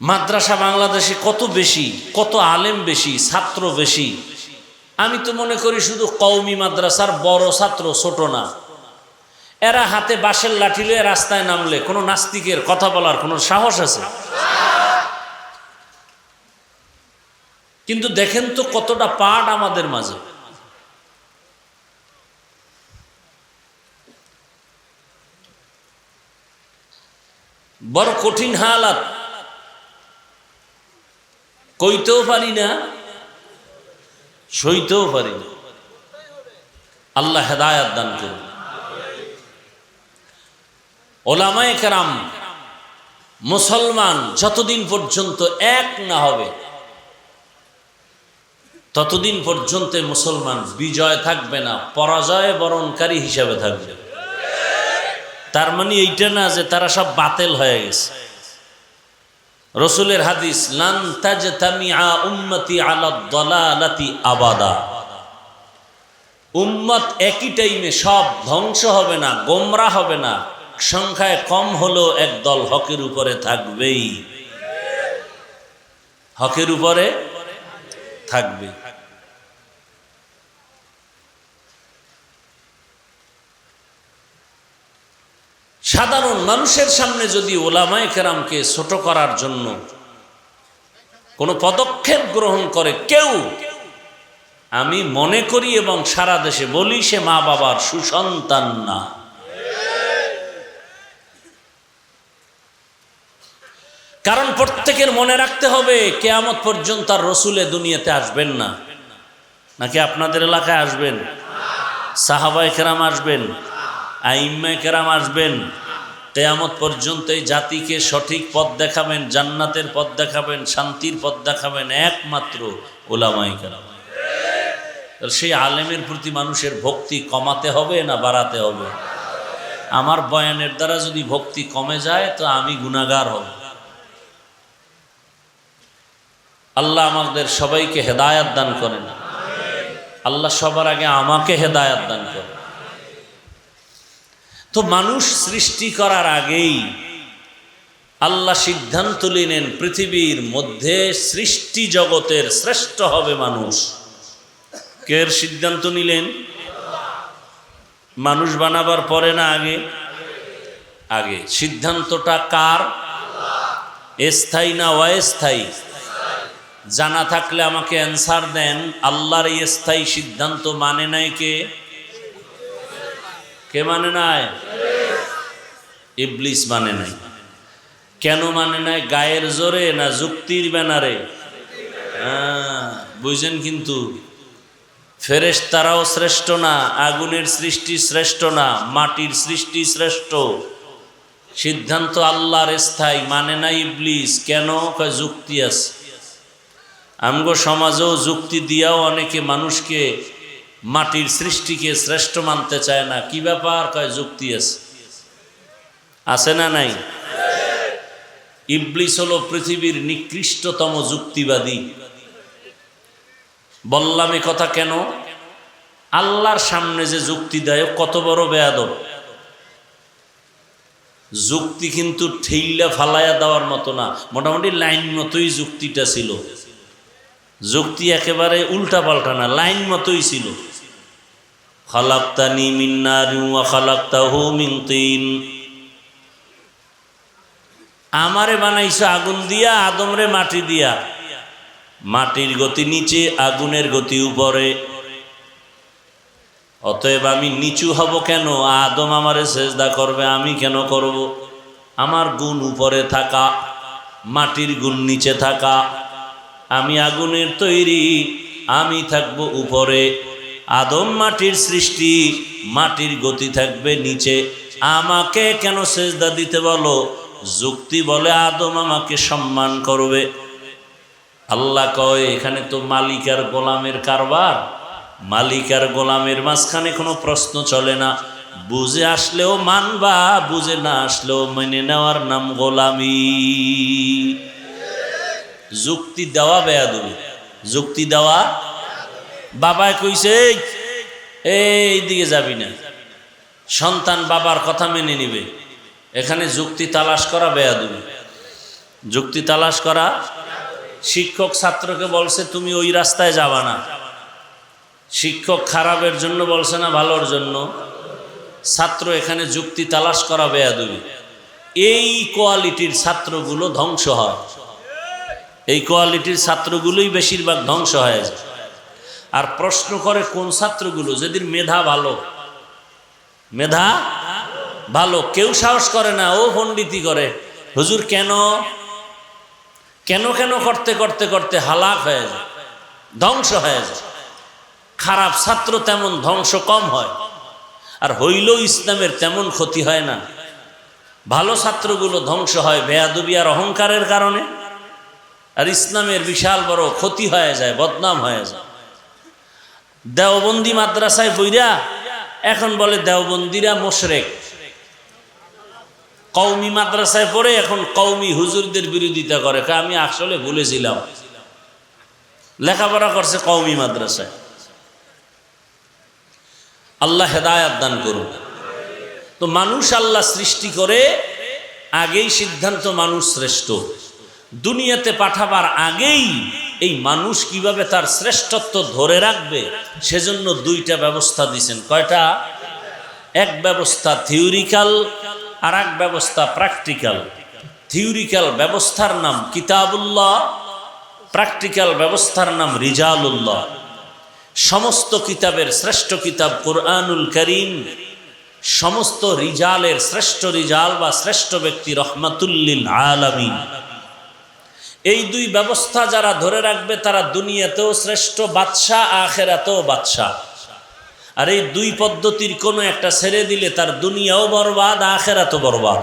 মাদ্রাসা বাংলাদেশে কত বেশি, কত আলেম বেশি, ছাত্র বেশি। আমি তো মনে করি শুধু কওমি মাদ্রাসার বড় ছাত্র, ছোট না। এরা হাতে বাঁশের লাঠি লয়ে রাস্তায় নামলে কোনো নাস্তিকের কথা বলার কোনো সাহস আছে? কিন্তু দেখেন তো কতটা পাঠ আমাদের মাঝে। বড় কঠিন হালাত, কইতেও পারি না, সইতেও পারি না। আল্লাহ হেদায়াত দান করুন। ওলামায়ে কেরাম, মুসলমান যতদিন পর্যন্ত এক না হবে, ততদিন পর্যন্ত মুসলমান বিজয় থাকবে না, পরাজয় বরণকারী হিসাবে থাকবে। তার মানে এইটা না যে তারা সব বাতিল হয়ে গেছে। রসুলের হাদিস, লান তাজতামিআ উম্মতি আলা দালালাতি আবাদা। উম্মত একই টাইমে সব ধ্বংস হবে না, গোমরা হবে না, সংখ্যায় কম হলেও একদল হকের উপরে থাকবেই, হকের উপরে থাকবে। সাধারণ মানুষের সামনে যদি ওলামায়ে কেরামকে ছোট করার জন্য কোনো পদক্ষেপ গ্রহণ করে কেউ, আমি মনে করি এবং সারা দেশে বলি, সে মা বাবার সুসন্তান না। কারণ প্রত্যেকের মনে রাখতে হবে, কিয়ামত পর্যন্ত আর রসুলে দুনিয়াতে আসবেন না। নাকি আপনাদের এলাকায় আসবেন? সাহাবায়ে কেরাম আসবেন, আইম্মায়ে কেরাম আসবেন। কিয়ামত পর্যন্ত এই জাতিকে সঠিক পথ দেখাবেন, জান্নাতের পথ দেখাবেন, শান্তির পথ দেখাবেন একমাত্র উলামায়ে কেরাম। সেই আলেমের প্রতি মানুষের ভক্তি কমাতে হবে না বাড়াতে হবে? আমার বয়ানের দ্বারা যদি ভক্তি কমে যায় তো আমি গুনাহগার হব। আল্লাহ আমাদের সবাইকে হেদায়াত দান করেন। আল্লাহ সবার আগে আমাকে হেদায়াত দান করেন। তো মানুষ সৃষ্টি করার আগেই আল্লাহ সিদ্ধান্ত নিলেন পৃথিবীর মধ্যে সৃষ্টি জগতের শ্রেষ্ঠ হবে মানুষ। কের সিদ্ধান্ত নিলেন? মানুষ বানাবার পরে না আগে? আগে। সিদ্ধান্তটা কার? স্থায়ী না অস্থায়ী? জানা থাকলে আমাকে অ্যান্সার দেন। আল্লাহর এই স্থায়ী সিদ্ধান্ত মানে নাই কে? কে মানে নাই? ইবলিস মানে নাই। কেন মানে নাই? গায়ের জোরে না যুক্তির ব্যানারে? বুঝেন কিন্তু ফেরেশতারাও শ্রেষ্ঠ না, আগুনের সৃষ্টি শ্রেষ্ঠ না, মাটির সৃষ্টি শ্রেষ্ঠ। সিদ্ধান্ত আল্লাহর স্থায়ী, মানে না ইবলিস। কেন? কয় যুক্তি আছে। আমগো সমাজেও যুক্তি দিয়াও অনেকে মানুষকে মাটির সৃষ্টিকে শ্রেষ্ঠ মানতে চায় না। কি ব্যাপার? কয় যুক্তি আছে। আছে না নাই? ইবলিস হলো পৃথিবীর নিকৃষ্টতম যুক্তিবাদী। বললাম এ কথা কেন? আল্লাহর সামনে যে যুক্তি দেয় কত বড় বেয়াদব। যুক্তি কিন্তু ঠেইলা ফালাইয়া দেওয়ার মতো না, মোটামুটি লাইন মতোই যুক্তিটা ছিল। যুক্তি একেবারে উল্টা পাল্টা না, লাইন মতোই ছিল। খালাকতানি মিন নারিন ওয়া খালাকতাহু মিন তিন। আমারে বানাইছো আগুন দিয়া, আদমরে মাটি দিয়া। মাটির গতি নিচে, আগুনের গতি উপরে। অতএব আমি নিচু হব কেন? আদম আমারে সেজদা করবে, আমি কেন করব? আমার গুণ উপরে থাকা, মাটির গুণ নিচে থাকা। আমি আগুনের তৈরি, আমি থাকব উপরে। আদম মাটির সৃষ্টি, মাটির গতি থাকবে নিচে। আমাকে কেন সেজদা দিতে বলো? যুক্তি বলে আদম আমাকে সম্মান করবে। আল্লাহ কয় এখানে তো মালিক আর গোলামের কারবার। মালিক আর গোলামের মাঝখানে কোনো প্রশ্ন চলে না। বুঝে আসলেও মানবা, বুঝে না আসলেও মেনে নেওয়ার নাম গোলামি। যুক্তি দেওয়া বেয়াদবি। যুক্তি দেওয়া। বাবায় কইছে এই দিকে যাবি না, সন্তান বাবার কথা মেনে নিবে। এখানে যুক্তি তালাশ করা বেয়াদবি। যুক্তি তালাশ করা। শিক্ষক ছাত্রকে বলছে তুমি ওই রাস্তায় যাবা না। শিক্ষক খারাপের জন্য বলছে না ভালোর জন্য? ছাত্র এখানে যুক্তি তালাশ করা বেয়াদবি। এই কোয়ালিটির ছাত্রগুলো ধ্বংস হয়। এই কোয়ালিটির ছাত্রগুলোই বেশিরভাগ ধ্বংস হয়ে যায়। আর প্রশ্ন করে কোন ছাত্রগুলো? যেদিন মেধা ভালো, মেধা ভালো, কেউ সাহস করে না, ও পণ্ডিতি করে। হুজুর কেন কেন কেন করতে করতে করতে হালাক হয়ে যায়, ধ্বংস হয়ে যায়। খারাপ ছাত্র তেমন ধ্বংস কম হয়, আর হইলেও ইসলামের তেমন ক্ষতি হয় না। ভালো ছাত্রগুলো ধ্বংস হয় বেয়াদবি আর অহংকারের কারণে, আর ইসলামের বিশাল বড় ক্ষতি হয়ে যায়, বদনাম হয়ে যায়। দেওবন্দি মাদ্রাসায় বইরা এখন বলে দেওবন্দিরা মুশরিক। কওমি মাদ্রাসায় পড়ে এখন কওমি হুজুরদের বিরোধিতা করে। আমি আসলে ভুলেছিলাম, লেখাপড়া করছে কওমি মাদ্রাসায়। আল্লাহ হেদায়াত দান করুন। তো মানুষ আল্লাহ সৃষ্টি করে আগেই সিদ্ধান্ত মানুষ শ্রেষ্ঠ। দুনিয়াতে পাঠাবার আগেই এই মানুষ কিভাবে তার শ্রেষ্ঠত্ব ধরে রাখবে সেজন্য দুইটা ব্যবস্থা দিয়েছেন। কয়টা? এক ব্যবস্থা থিওরিক্যাল, আর এক ব্যবস্থা প্র্যাকটিক্যাল। থিওরিক্যাল ব্যবস্থার নাম কিতাবুল্লাহ, প্র্যাকটিক্যাল ব্যবস্থার নাম রিজালুল্লাহ। সমস্ত কিতাবের শ্রেষ্ঠ কিতাব কোরআনুল কারীম, সমস্ত রিজালের শ্রেষ্ঠ রিজাল বা শ্রেষ্ঠ ব্যক্তি রহমাতুল্লিল আলামিন। এই দুই ব্যবস্থা যারা ধরে রাখবে তারা দুনিয়াতেও শ্রেষ্ঠ বাদশাহ, আখিরাতেও বাদশাহ। আর এই দুই পদ্ধতির কোনো একটা ছেড়ে দিলে তার দুনিয়াও বরবাদ, আখিরাতও বরবাদ।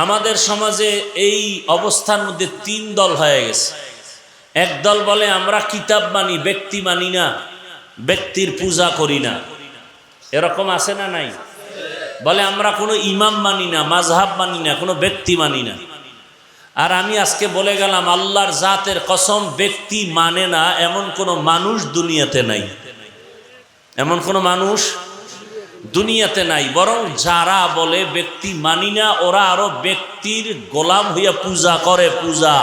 আমাদের সমাজে এই অবস্থার মধ্যে তিন দল হয়ে গেছে। এক দল বলে আমরা কিতাব মানি, ব্যক্তি মানি না, ব্যক্তির পূজা করি না। এরকম আছে না নাই? বলে আমরা কোনো ইমাম মানি না, মাযহাব মানি না, কোনো ব্যক্তি মানি না। আর আমি আজকে বলে গেলাম আল্লাহর জাতের কসম, ব্যক্তি মানে না এমন কোনো মানুষ দুনিয়াতে নাই। এমন কোনো মানুষ দুনিয়াতে নাই। বরং যারা বলে ব্যক্তি মানি না, ওরা আরো ব্যক্তির গোলাম হইয়া পূজা করে, পূজা।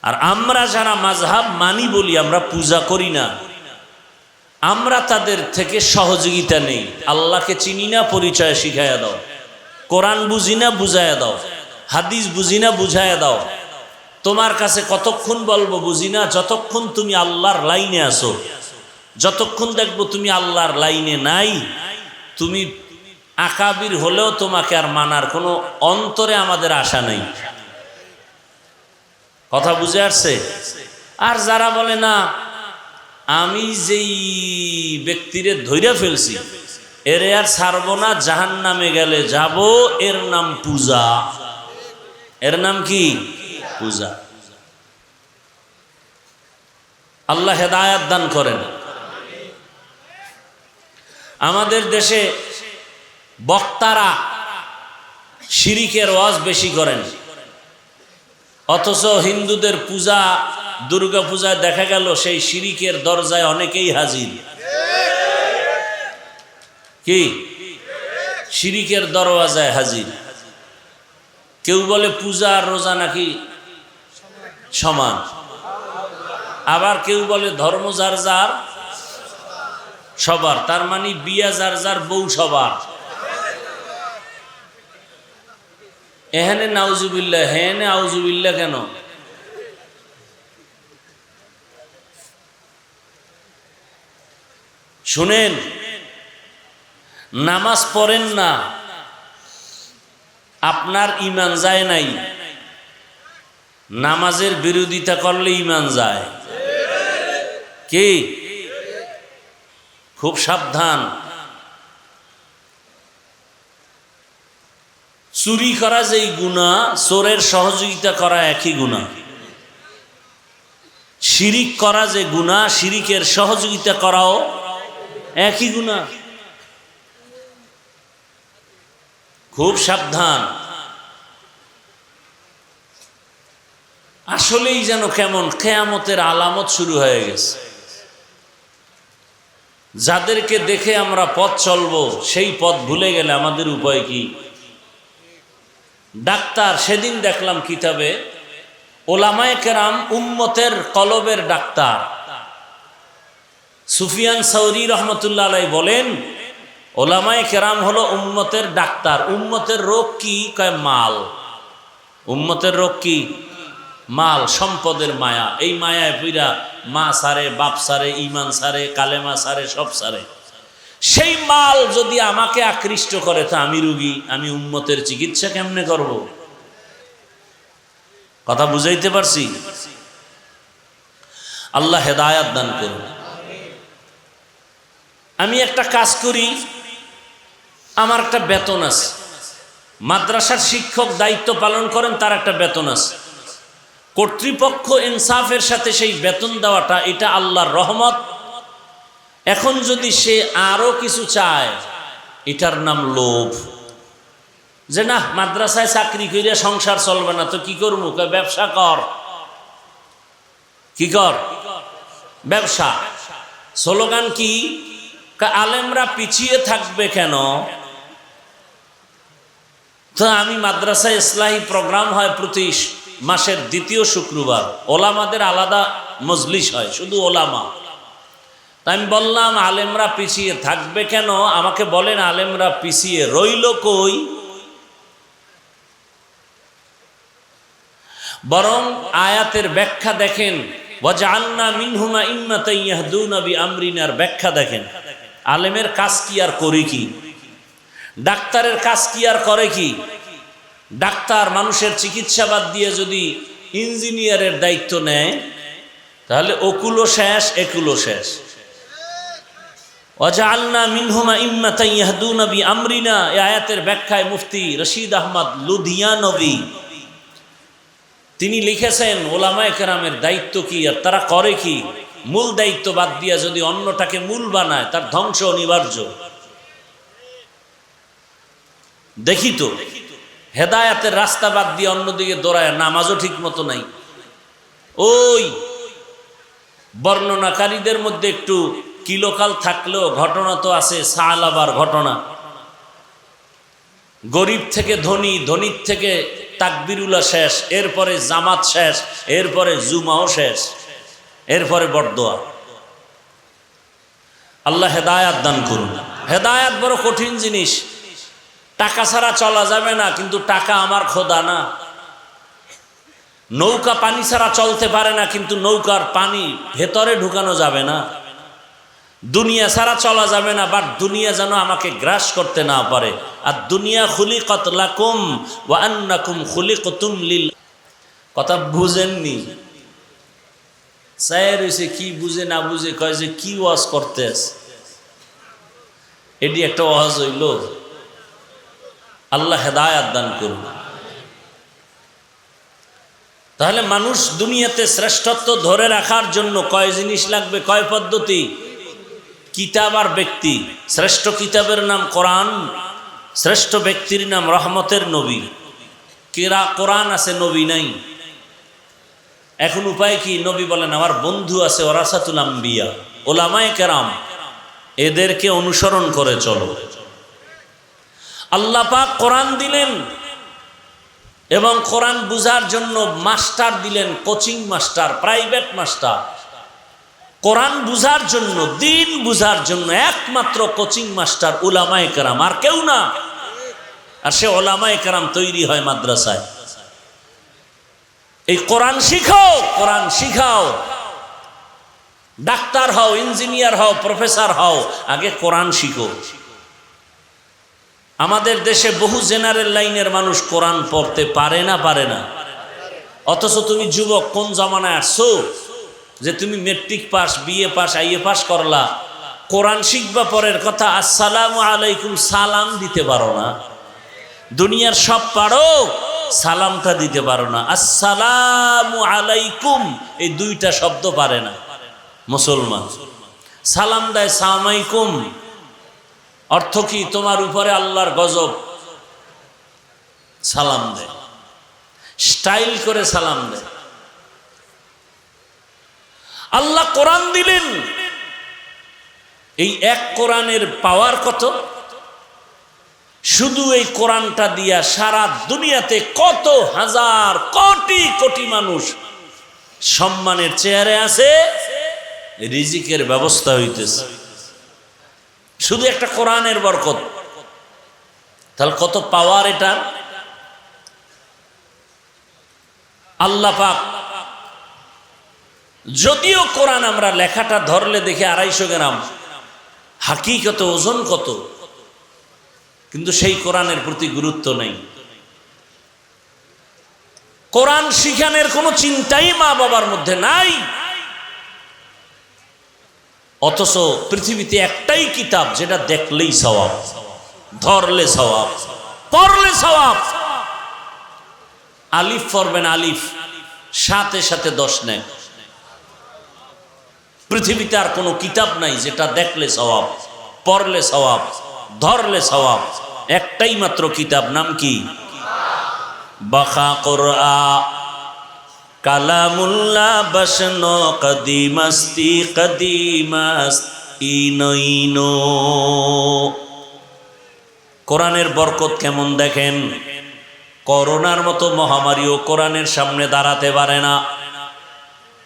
আর আমরা যারা মাযহাব মানি বলি আমরা পূজা করি না, আমরা তাদের থেকে সহযোগিতা নেই। আল্লাহকে চিনি না, পরিচয় শিখাইয়া দাও। কোরআন বুঝি না, বুঝাইয়া দাও। হাদিস বুঝি না, বুঝাইয়া দাও। তোমার কাছে কতক্ষণ বলবো বুঝি না, যতক্ষণ তুমি আল্লাহর লাইনে আসো। যতক্ষণ দেখবো তুমি আল্লাহর লাইনে নাই, তুমি আকাবির হলেও তোমাকে আর মানার কোনো অন্তরে আমাদের আশা নেই। কথা বুঝে আসছে? আর যারা বলে না আমি যেই ব্যক্তিরে ধইরা ফেলছি এর আর ছাড়বো না, জাহান্নামে গেলে যাব, এর নাম পূজা। এর নাম কি? পূজা। আল্লাহ হেদায়েত দান করেন। আমাদের দেশে বক্তারা শিরিকের ওয়াজ বেশি করেন, অথচ হিন্দুদের পূজা, দুর্গা পূজায় দেখা গেল সেই শিরিকের দরজায় অনেকেই হাজির। কি? শিরিকের দরওয়াজায় হাজির। কেউ বলে পূজা আর রোজা নাকি সমান, আবার কেউ বলে ধর্ম যার যার সবার, তার মানে বিয়া যার যার, বউ সবার। এখানে নাউজুবিল্লাহ, হেনে আউজুবিল্লাহ কেন? শুনেন, নামাজ পড়েন না, আপনার ঈমান যায় নাই। নামাজের বিরোধিতা করলে ঈমান যায়। কি? খুব সাবধান। চুরি করা যেই গুনাহ, চোরের সহযোগিতা করা একই গুনাহ। শিরিক করা যে গুনাহ, শিরিকের সহযোগিতা করাও একই গুনাহ। খুব সাবধান। আসলেই যেন কেমন কিয়ামতের আলামত শুরু হয়ে গেছে। যাদেরকে দেখে আমরা পথ চলবো সেই পথ ভুলে গেলে আমাদের উপায় কি? ডাক্তার, সেদিন দেখলাম কিতাবে, ওলামায়ে কেরাম উম্মতের কলবের ডাক্তার। সুফিয়ান সাউরি রহমতুল্লাহ আলাইহি বলেন ওলামায়ে কেরাম হলো উম্মতের ডাক্তার। উম্মতের রোগ কি? কয় মাল। উম্মতের রোগ কি? মাল, সম্পদের মায়া। এই মায়ায় পুরা মা সারে, বাপ সারে, ঈমান সারে, কালেমা সারে, সব সারে। সেই মাল যদি আমাকে আকৃষ্ট করে তো আমি রোগী, আমি উম্মতের চিকিৎসা কেমনে করব? কথা বুঝাইতে পারছি? আল্লাহ হেদায়েত দান করুন। আমি একটা কাজ করি, আমার একটা বেতন আছে। মাদ্রাসার শিক্ষক দায়িত্ব পালন করেন, তার একটা বেতন আছে। কর্তৃপক্ষ ইনসাফের সাথে সেই বেতন দেওয়াটা, এটা আল্লাহর রহমত। এখন যদি সে আরো কিছু চায়, এটার নাম লোভ। যে না, মাদ্রাসায় চাকরি করিয়া সংসার চলবে না, তো কি করবো? ব্যবসা কর। কি কর? ব্যবসা। স্লোগান কি? আলেমরা পিছিয়ে থাকবে কেন? তো আমি মাদ্রাসায় ইসলাহি প্রোগ্রাম হয় প্রতি মাসের দ্বিতীয় শুক্রবার। ওলামাদের আলাদা মজলিস হয়, শুধু ওলামা। তাই আমি বললাম আলেমরা পিছিয়ে থাকবে কেন? আমাকে বলেন আলেমরা পিছিয়ে রইল কই? বরং আয়াতের ব্যাখ্যা দেখেন, ওয়াজআলনা মিনহুমা ইম্মাতান ইয়াহদুনা বিআমরিনার ব্যাখ্যা দেখেন। আলেমের কাজ কি আর করে কি? ডাক্তারের কাজ কি আর করে কি? ডাক্তার মানুষের চিকিৎসা বাদ দিয়ে যদি ইঞ্জিনিয়ারের দায়িত্ব নেয় তাহলে ওকুলও শেষ, একুলও শেষ। ওয়াজআলনা মিনহুমা ইম্মাতান ইয়াহদুনা বিআমরিনা, এই আয়াতের ব্যাখ্যায় মুফতি রশিদ আহমদ লুধিয়ানবী তিনি লিখেছেন ওলামায়ে কেরামের দায়িত্ব কি আর তারা করে কি। মূল দায়িত্ব বাদ দিয়া যদি অন্যটাকে মূল বানায় তার ধ্বংস অনিবার্য। দেখি তো হেদায়াতের রাস্তা বাদ দিয়ে অন্যদিকে দৌড়ায়, নামাজও ঠিক মতো নাই। ওই বর্ণনাকারীদের মধ্যে একটু কিলোকাল থাকলেও ঘটনা তো আছে, সালাবার ঘটনা। গরিব থেকে ধনী, ধনীর থেকে তাকবিরুল্লাহ শেষ, এরপরে জামাত শেষ, এরপরে জুমাও শেষ, এরপরে বরদোয়া। আল্লাহ হেদায়াত দান করুন। হেদায়াত বড় কঠিন জিনিস। টাকা ছাড়া চলা যাবে না, কিন্তু টাকা আমার খোদা না। নৌকা পানি ছাড়া চলতে পারে না, কিন্তু নৌকার পানি ভেতরে ঢুকানো যাবে না। দুনিয়া ছাড়া চলা যাবে না, বাট দুনিয়া যেন আমাকে গ্রাস করতে না পারে। আর দুনিয়া খুলিকাত লাকুম ওয়া আন্নাকুম খুলিকতুম লিল। কথা বুঝেননি? স্যার হইছে কি বুঝে না বুঝে কয় যে কি ওয়াজ করতেছ, এটি একটা ওয়াজ হইল। আল্লাহ হেদায়াত দান করুন। তাহলে মানুষ দুনিয়াতে শ্রেষ্ঠত্ব ধরে রাখার জন্য কয় জিনিস লাগবে, কয় পদ্ধতি? কিতাব আর ব্যক্তি। শ্রেষ্ঠ কিতাবের নাম কোরআন, শ্রেষ্ঠ ব্যক্তির নাম রহমতের নবী। কোরআন আছে, নবী নাই। এখন উপায় কি? নবী বলেন আমার বন্ধু আছে, ওরাসাতুল আম্বিয়া, ওলামায়ে কেরাম, এদেরকে অনুসরণ করে চলো। আল্লাহ পাক কোরআন দিলেন এবং কোরআন বুঝার জন্য মাস্টার দিলেন, কোচিং মাস্টার, প্রাইভেট মাস্টার। কোরআন বুঝার জন্য, দিন বুঝার জন্য একমাত্র কোচিং মাস্টার উলামায়ে কেরাম, আর কেউ না। আর সে উলামায়ে কেরাম তৈরি হয় মাদ্রাসায়। এই কোরআন শিখাও, কোরআন শিখাও। ডাক্তার হও, ইঞ্জিনিয়ার হও, প্রফেসর হও, আগে কোরআন শিখো। আমাদের দেশে বহু জেনারেল লাইনের মানুষ কোরআন পড়তে পারে না, পারে না। অথচ তুমি যুবক, কোন জামানায় আসছো যে তুমি matric pass, BA pass, IA pass করলা, কোরআন শিখবা পরের কথা, আসসালামু আলাইকুম সালাম দিতে পারো না। দুনিয়ার সব পারো, সালামটা দিতে পারো না। আসসালামু আলাইকুম এই দুইটা শব্দ পারে না মুসলমান। সালাম দেয় সালামাইকুম, অর্থ কি? তোমার উপরে আল্লাহর গজব। সালাম দেয়, স্টাইল করে সালাম দেয়। আল্লাহ কোরআন দিলেন, এই এক কোরআনের পাওয়ার কত! শুধু এই কোরআনটা দিয়া সারা দুনিয়াতে কত হাজার কোটি কোটি মানুষ সম্মানের চেয়ারে আছে, রিজিকের ব্যবস্থা হইতেছে শুধু একটা কোরআনের বরকত। তাহলে কত পাওয়ার এটা! আল্লাহ পাক যদিও কোরআন আমরা লেখাটা ধরলে দেখে 250 গ্রাম, হাকিকত ওজন কত, কিন্তু সেই কোরআনের প্রতি গুরুত্ব নেই। কোরআন শিখানোর কোনো চিন্তাই মা বাবার মধ্যে নাই। অথচ পৃথিবীতে একটাই কিতাব যেটা দেখলেই সওয়াব, ধরলে সওয়াব, পড়লে সওয়াব। আলিফ পড়বেন, আলিফ সাথে সাথে 10 নেয়। পৃথিবীতে আর কোনো কিতাব নাই যেটা দেখলে সওয়াব, পড়লে সওয়াব, ধরলে সওয়াব। একটাই মাত্র কিতাব, নাম কি? বাখা কোরআন কালামুল্লাহ বসনো কদিমস্তি কদিমস্ত ইনো। কোরআনের বরকত কেমন দেখেন! করোনার মতো মহামারীও কোরআনের সামনে দাঁড়াতে পারে না।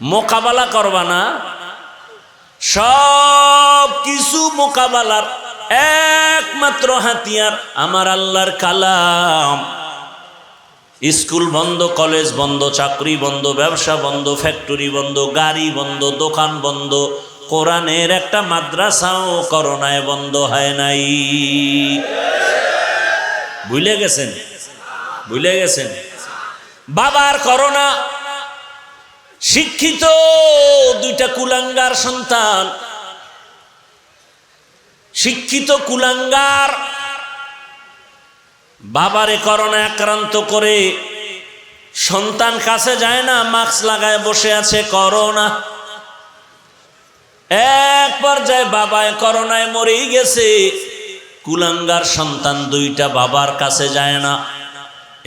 মোকাবেলা করবা না, সব কিছু মোকাবেলার একমাত্র হাতিয়ার আমার আল্লাহর কালাম। স্কুল বন্ধ, কলেজ বন্ধ, চাকরি বন্ধ, ব্যবসা বন্ধ, ফ্যাক্টরি বন্ধ, গাড়ি বন্ধ, দোকান বন্ধ, কোরআনের একটা মাদ্রাসাও করোনায় বন্ধ হয় নাই। ভুলে গেছেন? ভুলে গেছেন? বাবার করোনা, শিক্ষিত দুইটা কুলাঙ্গার সন্তান, শিক্ষিত কুলাঙ্গার বাবারে করোনা আক্রান্ত করে সন্তান কাছে যায় না, মাস্ক লাগায় বসে আছে করোনা। এক পর্যায়ে বাবায় করোনায় মরেই গেছে, কুলাঙ্গার সন্তান দুইটা বাবার কাছে যায় না।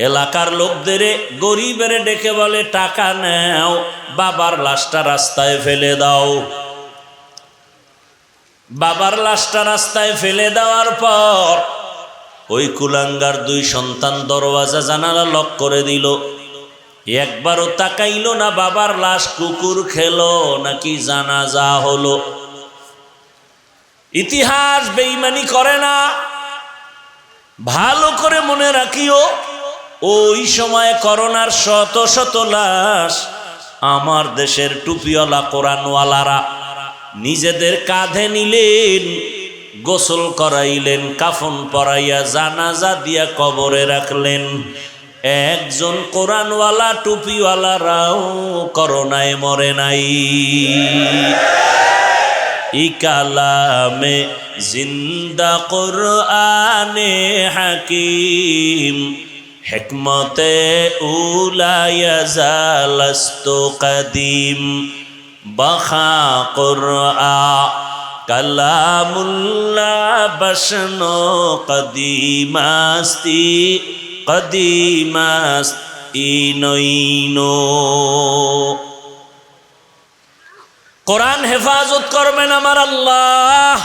এলাকার লোকদের গরিবের ডেকে বলে, টাকা নাও, বাবার লাশটা রাস্তায় ফেলে দাও। বাবার লাশটা রাস্তায় ফেলে দেওয়ার পর ওই কুলাঙ্গার দুই সন্তান দরওয়াজা জানালা লক করে দিল। একবারও তাকাইল না বাবার লাশ কুকুর খেলো নাকি জানাজা হলো। ইতিহাস বেঈমানি করে না, ভালো করে মনে রাখিও। ওই সময় করোনার শত শত লাশ আমার দেশের টুপিওয়ালা কোরআনওয়ালারা নিজেদের কাঁধে নিলেন, গোসল করাইলেন, কাফন পরাইয়া জানাজা দিয়া কবরে রাখলেন। একজন কোরআনওয়ালা টুপিওয়ালারাও করোনায় মরে নাই। ই কালামে জিন্দা কুরআনে হাকিম, হিকমতে উলায়া জালস্তু কদিম, বাখা কুরআন কালামুল্লাহ বশনো কদিমাস্তি কদিমাস ইনইনো। কোরআন হেফাজত করবেন আমার আল্লাহ,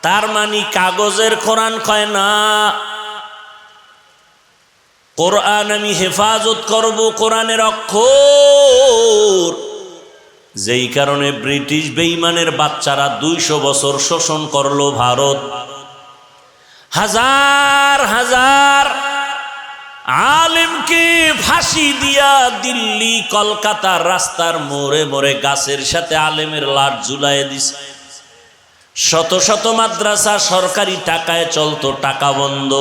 তার মানে কাগজের কোরআন কয় না। কোরআন আমি হেফাজত করব, কোরআনের অক্ষর। যেই কারণে ব্রিটিশ বেঈমানের বাচ্চারা 200 বছর শোষণ করলো ভারত। হাজার হাজার আলেমকে ফাঁসি দিয়া দিল্লি কলকাতার রাস্তার মোড়ে মোড়ে গাছের সাথে আলেমের লাশ ঝুলাইয়া দিছে। শত শত মাদ্রাসা সরকারি টাকায় চলতো, টাকা বন্ধ,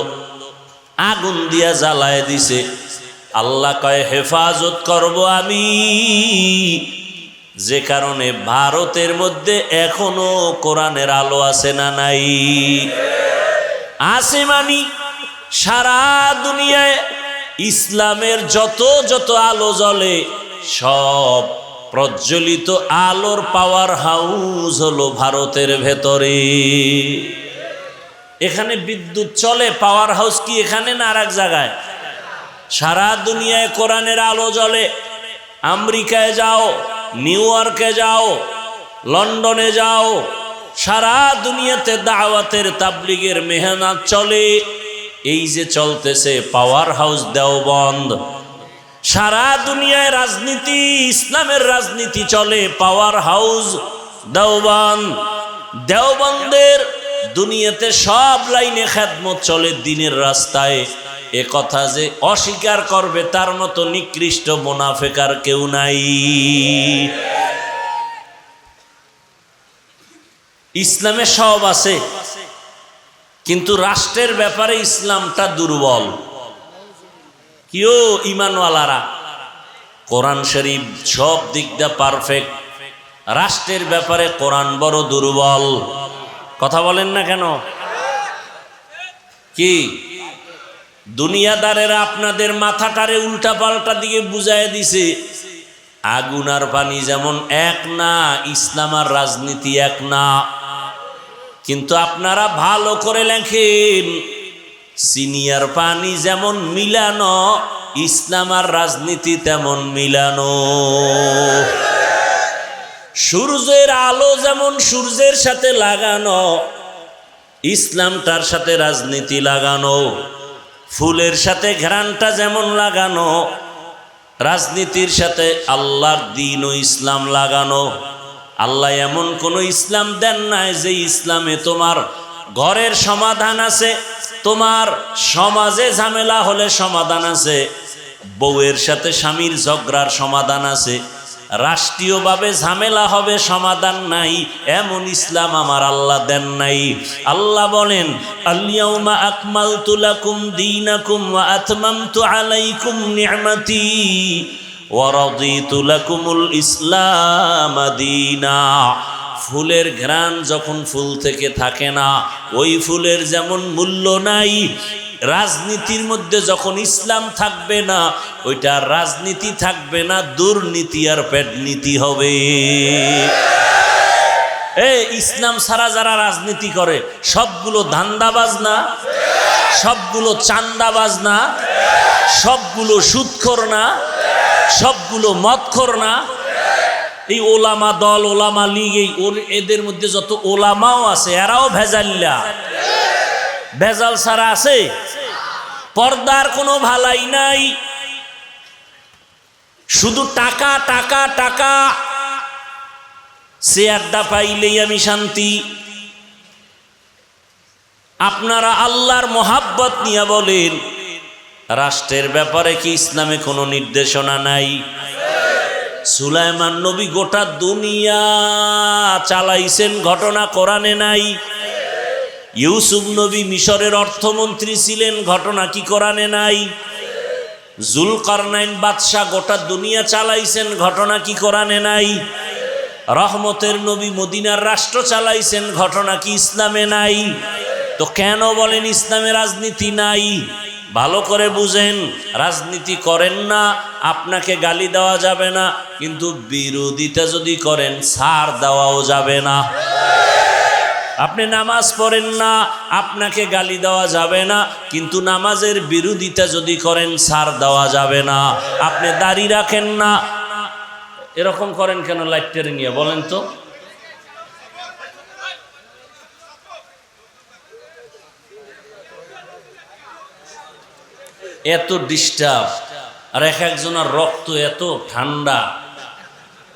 আগুন দিয়া জ্বালায় দিছে। আল্লাহ কয় হেফাজত করব আমি, যে কারণে ভারতের মধ্যে এখনো কোরআনের আলো আছে না নাই? আছে। মানি সারা দুনিয়ায় ইসলামের যত যত আলো জ্বলে সব প্রজ্বলিত আলোর পাওয়ার হাউস হলো ভারতের ভেতরে। এখানে বিদ্যুৎ চলে, পাওয়ার হাউস কি এখানে না আর এক জায়গায়? সারা দুনিয়ায় কোরআনের আলো জ্বলে। আমেরিকায় যাও, নিউ ইয়র্কে যাও, লন্ডনে যাও, সারা দুনিয়াতে দাওয়াতের তাবলীগের মেহনত চলে। এই যে চলতেছে পাওয়ার হাউস দেওবন্দ। সারা দুনিয়ায় রাজনীতি, ইসলামের রাজনীতি চলে, পাওয়ার হাউস দেওবন্দ। দেওবন্দের দুনিয়াতে সব লাইনে খেদমত চলে দ্বীনের রাস্তায়। এ কথা যে অস্বীকার করবে তার মতো নিকৃষ্ট মুনাফিক আর কেউ নাই। ইসলামে সব আছে, কিন্তু রাষ্ট্রের ব্যাপারে ইসলামটা দুর্বল। কেউ ইমানওয়ালারা কোরআন শরীফ সব দিক দিয়ে পারফেক্ট, রাষ্ট্রের ব্যাপারে কোরআন বড় দুর্বল। কথা বলেন না কেন? কি দুনিয়াদারেরা আপনাদের মাথাটারে উল্টা পাল্টা দিকে বুঝাই দিছে। আগুন আর পানি যেমন এক না, ইসলাম আর রাজনীতি এক না। কিন্তু আপনারা ভালো করে লেখেন, সিনিয়র পানি যেমন মিলানো, ইসলাম আর রাজনীতি তেমন মিলানো। সূর্যের আলো যেমন সূর্যের সাথে লাগানো, ইসলামটার সাথে রাজনীতি লাগানো। ফুলের সাথে ঘ্রাণটা যেমন লাগানো, রাজনীতির সাথে আল্লাহর দ্বীন ও ইসলাম লাগানো। আল্লাহ এমন কোন ইসলাম দেন নাই যে ইসলামে তোমার ঘরের সমাধান আছে, তোমার সমাজে ঝামেলা হলে সমাধান আছে, বউয়ের সাথে স্বামীর ঝগড়ার সমাধান আছে, রাষ্ট্রীয়ভাবে ঝামেলা হবে সমাধান নাই, এমন ইসলাম আমার আল্লাহ দেন নাই। আল্লাহ বলেন আল-ইয়াউমা আকমালতু লাকুম দীনাকুম ওয়া আতমামতু আলাইকুম নি'মাতি ওয়া রাদিতু লাকুমুল ইসলাম দীনা। ফুলের ঘ্রাণ যখন ফুল থেকে থাকে না, ওই ফুলের যেমন মূল্য নাই, রাজনীতির মধ্যে যখন ইসলাম থাকবে না, ওইটা রাজনীতি থাকবে না, দুর্নীতি আর পেটনীতি হবে। ইসলাম ছাড়া যারা রাজনীতি করে সবগুলো ধান্দাবাজ না, সবগুলো চান্দাবাজ না, সবগুলো সুদখোর না, সবগুলো মদখোর না। এই ওলামা দল, ওলামা লীগ, এদের মধ্যে যত ওলামাও আছে এরাও ভেজাল্লা, ভেজাল ছাড়া আছে? পর্দার কোনো ভালাই নাই, শুধু টাকা টাকা টাকা। চেয়ারটা পাইলেই আমি শান্তি। আপনারা আল্লাহর মোহাব্বত নিয়ে বলেন, রাষ্ট্রের ব্যাপারে কি ইসলামে কোনো নির্দেশনা নাই? সুলাইমান নবী গোটা দুনিয়া চালাইছেন, ঘটনা কোরআনে নাই? ইউসুফ নবী মিশরের অর্থমন্ত্রী ছিলেন, ঘটনা কি কোরআনে নাই? জুলকারনাইন বাদশাহ গোটা দুনিয়া চালাইছেন, ঘটনা কি কোরআনে নাই? রহমতের নবী মদিনার রাষ্ট্র চালাইছেন, ঘটনা কি ইসলামে নাই? তো কেন বলেন ইসলামে রাজনীতি নাই? ভালো করে বুঝেন, রাজনীতি করেন না, আপনাকে গালি দেওয়া যাবে না, কিন্তু বিরোধিতা যদি করেন ছাড় দেওয়াও যাবে না। আপনি নামাজ পড়েন না, আপনাকে গালি দেওয়া যাবে না, কিন্তু নামাজের বিরোধিতা যদি করেন ছাড় দেওয়া যাবে না। আপনি দাড়ি রাখেন না, এরকম করেন কেন লাইটটার নিয়ে বলেন তো? এত ডিস্টার্ব, আর এক একজনের রক্ত এত ঠান্ডা,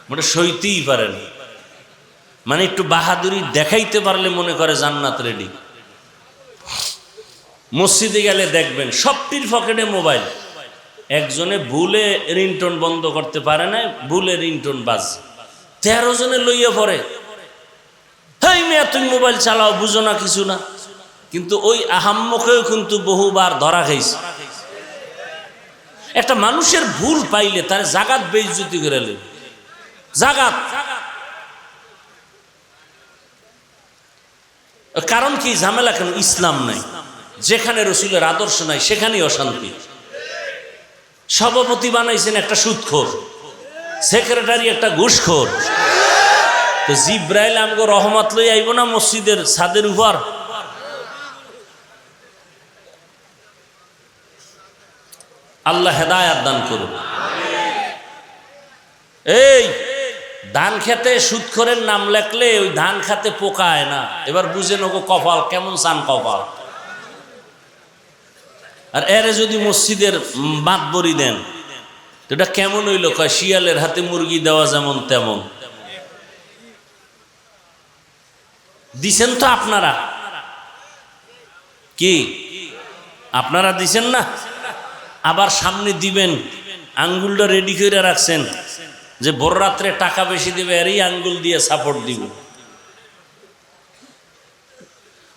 মানে সইতেই পারেন। মানে একটু বাহাদুরি দেখাইতে পারলে মনে করে জান্নাত রেডি। মসজিদে গেলে দেখবেন সবটির পকেটে মোবাইল। একজনে ভুলে রিংটোন বন্ধ করতে পারে না, ভুলে রিংটোন বাজ, 13 জনে লইয়া পড়ে, হেই মেয়ে তুমি মোবাইল চালাও, বুঝো না কিছু না। কিন্তু ওই আহাম্মকেও কিন্তু বহুবার ধরা খাইছে। একটা মানুষের ভুল পাইলে তার জাগাত বেইজ্জতি করে লে, জাগাত। কারণ কি? ঝামেলা কেন? ইসলাম নাই। যেখানে রসুলের আদর্শ নাই সেখানেই অশান্তি। সভাপতি বানাইছেন একটা সুদখোর, সেক্রেটারি একটা ঘুষখোর। তো জিব্রাইল আমগো রহমত লই আইব না মসজিদের ছাদের উপর? আল্লাহ হেদায়াত দান করুন। এই ধান খেতে সুদখোরের নাম লেখলে ওই ধান খেতে পোকায় না। এবার বুঝে নেবো কপাল কেমন, চান কপাল। আর এরে যদি মসজিদের মাতবরি দেন, তো এটা কেমন হইল? কয় শিয়ালের হাতে মুরগি দেওয়া যেমন তেমন। দিছেন তো আপনারা, কি আপনারা দিছেন না? আবার সামনে দিবেন, আঙ্গুলটা রেডি করে রাখছেন যে ভোর রাত্রে টাকা বেশি দেবে, এরই আঙ্গুল দিয়ে সাপোর্ট দিব।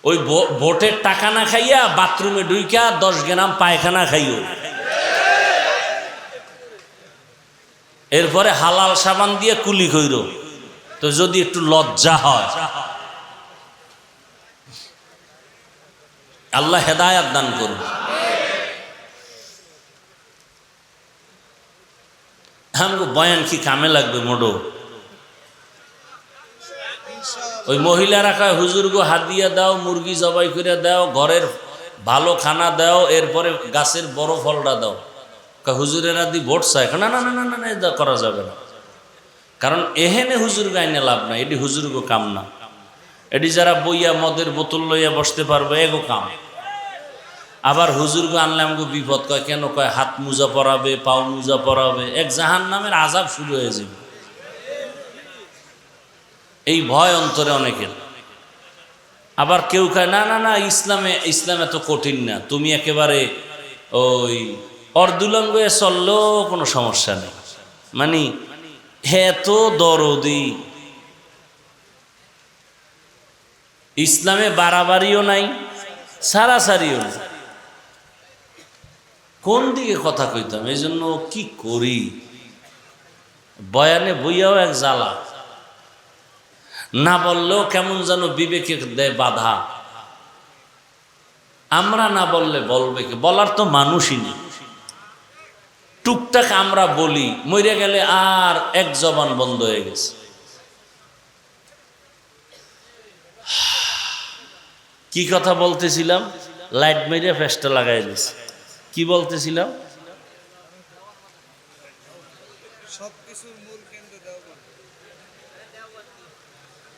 ওই ভোটের টাকা না খাইয়া বাথরুমে ঢুইকা 10 গ্রাম পায়খানা খাইও, এরপরে হালাল সাবান দিয়ে কুলি কইর। তো যদি একটু লজ্জা হয়। আল্লাহ হেদায়াত দান করুন। हमको बयान की कामे লাগবে মোড়ো। ওই মহিলারা কয় হুজুর গো হাদিয়া দাও, মুরগি জবাই করে দাও, ঘরের ভালো খানা দাও, এরপরে গাছের বড় ফলটা দাও। কয় হুজুরেরা দি ভোট চায়। না না না না না, এটা করা যাবে না। কারণ এহেনে হুজুর গাইনে লাভ নাই, এটি হুজুর গো কাম না। এটি যারা বইয়া মদের বোতল লইয়া বসতে পারবে এগো কাম। আবার হুজুর গো আনলে আমাকে বিপদ। কয় কেন? কয় হাত মুজা পরাবে, পাও মুজা পরাবে, এক জাহান্নামের আযাব শুরু হয়ে যাবে। এই ভয় অন্তরে অনেকের। আবার কেউ কয় না না না, ইসলামে তো কঠিন না, তুমি একেবারে ওই অর্ধুলঙ্গ চললেও কোনো সমস্যা নেই। মানে এত দরদি, ইসলামে বাড়াবাড়িও নাই, সারাসারিও নাই। কোন দিকে কথা কইতাম, এই জন্য কি করি, বয়ানে বইয়াও এক জ্বালা, না বললেও কেমন যেন বিবেকে দেয় বাধা। আমরা না বললে বলবে কে? বলার তো মানুষই নেই। টুকটাক আমরা বলি, মরে গেলে আর এক জবান বন্ধ হয়ে গেছে। কি কথা বলতেছিলাম? লাইট মেরে ফেসটা লাগাই দিছে। কি বলতেছিলাম?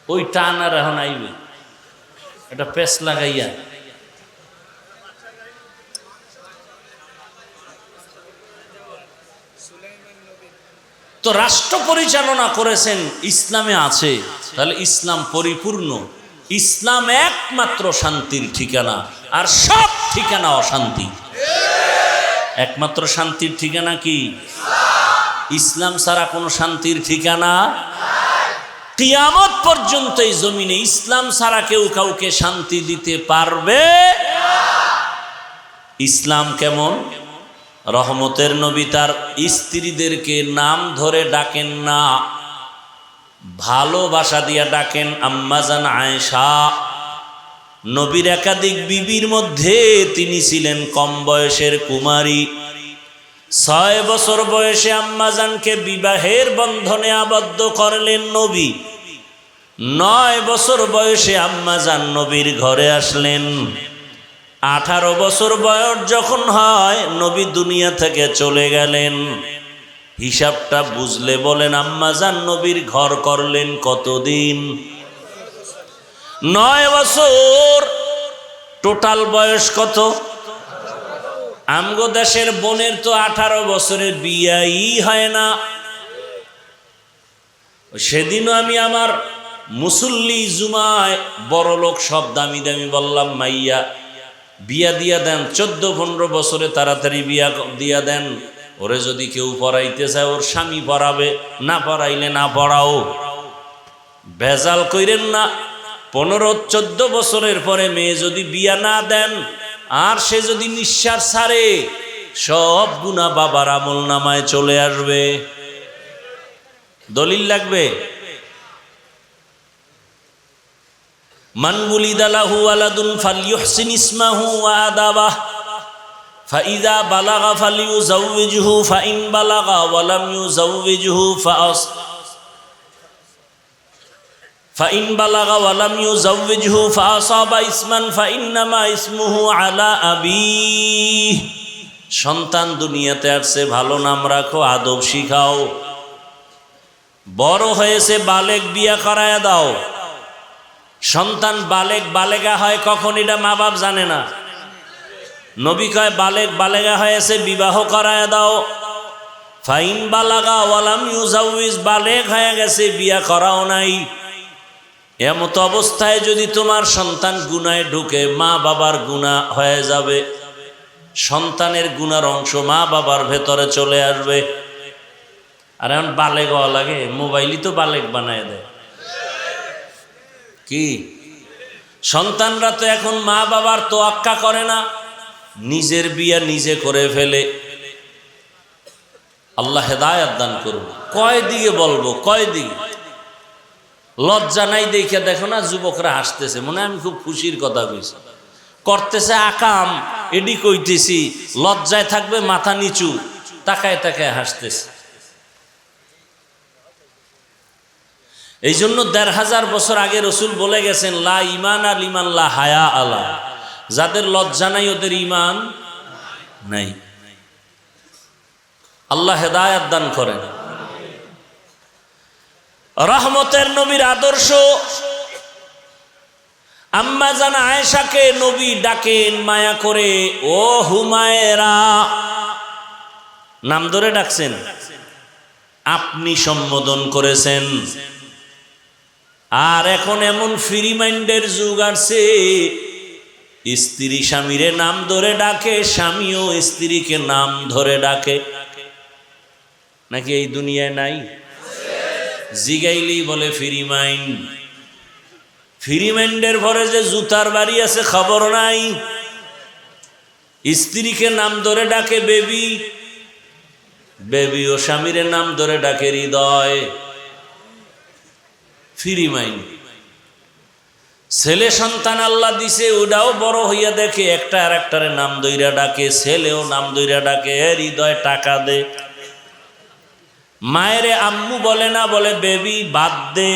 ওই টান আর এখন আইবে, এটা পেস লাগাইয়া। তো রাষ্ট্র পরিচালনা করেছেন ইসলামে আছে, তাহলে ইসলাম পরিপূর্ণ। ইসলাম একমাত্র শান্তির ঠিকানা, আর সব ঠিকানা অশান্তি। একমাত্র শান্তির ঠিকানা কি? ইসলাম ছাড়া কোনো শান্তির ঠিকানা। কিয়ামত পর্যন্ত এই জমিনে ইসলাম ছাড়া কেউ কাউকে শান্তি দিতে পারবে? ইসলাম কেমন? রহমতের নবী তার স্ত্রীদেরকে নাম ধরে ডাকেন না, ভালোবাসা দিয়া ডাকেন আম্মাজান আয়েশা। নবীর একাধিক বিবির মধ্যে তিনি ছিলেন কম বয়সের কুমারী। 6 বছর বয়সে আম্মাজানকে বিবাহের বন্ধনে আবদ্ধ করলেন নবী। 9 বছর বয়সে আম্মাজান নবীর ঘরে আসলেন। 18 বছর বয়স যখন হয়, নবী দুনিয়া থেকে চলে গেলেন। হিসাবটা বুঝলে বলেন আম্মাজান নবীর ঘর করলেন কতদিন? 9 বছর। টোটাল বয়স কত? আমগো দেশের বোনের তো 18 বছরের বিয়াই হয় না। সেদিনও আমি আমার মুসল্লি জুমায় বড় লোক সব দামি দামি বললাম, মাইয়া বিয়া দিয়া দেন, 14-15 বছরে তাড়াতাড়ি বিয়া দিয়া দেন। ওরে যদি কেউ পড়াইতে চায় ওর স্বামী পড়াবে, না পড়াইলে না পড়াও। ভেজাল কইরেন না। 15-14 বছরের পরে মেয়ে যদি বিয়া না দেন, আর সে যদি নিঃশ্বাস ছাড়ে, সব গুনাহ বাবার আমল নামায় চলে আসবে। দলিল লাগবে? মান বুলিদা লাহু ওয়ালাদুন ফালইউহসিন ইসমাহু ওয়া আদাবাহ ফাইযা বালাগা ফালিউযাওবিজহু ফাইন বালাগা ওয়া লাম ইউযাওবিজহু ফাইন বালাগা ওয়া লাম ইউযাওবিজহু ফাআসাবা ইসমান ফাইন্নামা ইসমুহু আলা আবিহ। সন্তান দুনিয়াতে আসছে, ভালো নাম রাখো, আদব শিখাও। বড় হয়েছে, বালেগ, বিয়া করায়া দাও। সন্তান বালেগ বালেগা হয় কখন, এটা মা বাপ জানে না। নবী কয় বালেগ বালেগা হয়েছে, বিবাহ করায়া দাও। ফাইন বালাগা ওয়ালাম ইউযাওবিজ, বালেগ হয়ে গেছে, বিয়া করাও নাই। এমত অবস্থায় যদি তোমার সন্তান গুনায় ঢুকে, মা বাবার গুনাহ হয়ে যাবে। সন্তানের গুনার অংশ মা বাবার ভেতরে চলে আসবে। আর এখন বালেগ হওয়া লাগে, মোবাইলই তো বালেগ বানায় দেয়। কি সন্তানরা তো এখন মা বাবার তোয়াক্কা করে না, নিজের বিয়া নিজে করে ফেলে। আল্লাহ হেদায়েত দান করুন। কয় দিকে বলবো, কয় দিকে? লজ্জা নাই দেখে দেখো না যুবকরা হাসতেছে, মনে হয় আমি খুব খুশির কথা কইছি। করতেছে আকাম, এডি কইতেছি, লজ্জায় থাকবে মাথা নিচু, তাকায় তাকায় হাসতেছে। এই জন্য 1500 বছর আগে রসুল বলে গেছেন, লা ইমান আল ইমান লা হায়া আলা। যাদের লজ্জা নাই ওদের ইমান নাই। আল্লাহ হেদায়েত দান করেন। রহমতের নবীর আদর্শ। আম্মা জান আয়েশাকে নবী ডাকেন মায়া করে, ও হুমায়রা, নাম ধরে ডাকছেন, আপনি সম্বোধন করেছেন। আর এখন এমন ফ্রি মাইন্ডের যুগ আসছে, স্ত্রী স্বামীরে নাম ধরে ডাকে, স্বামীও স্ত্রীকে নাম ধরে ডাকে। নাকি এই দুনিয়ায় নাই? জিগাইলি বলে ফ্রি মাইন্ড। ফ্রি মাইন্ডের ঘরে যে জুতার বাড়ি আছে খবর নাই। স্ত্রীকে নাম ধরে ডাকে বেবি, বেবি ও স্বামীরে নাম ধরে ডাকে হৃদয়। Free mind. ছেলে সন্তান আল্লাহ দিছে, ওটাও বড় হইয়া দেখে একটা আর একটারে নাম দইরা ডাকে, ছেলেও নাম দইরা ডাকে, হৃদয় টাকা দে। মায়েরে আম্মু বলে না, বলে বেবি বাদ দে।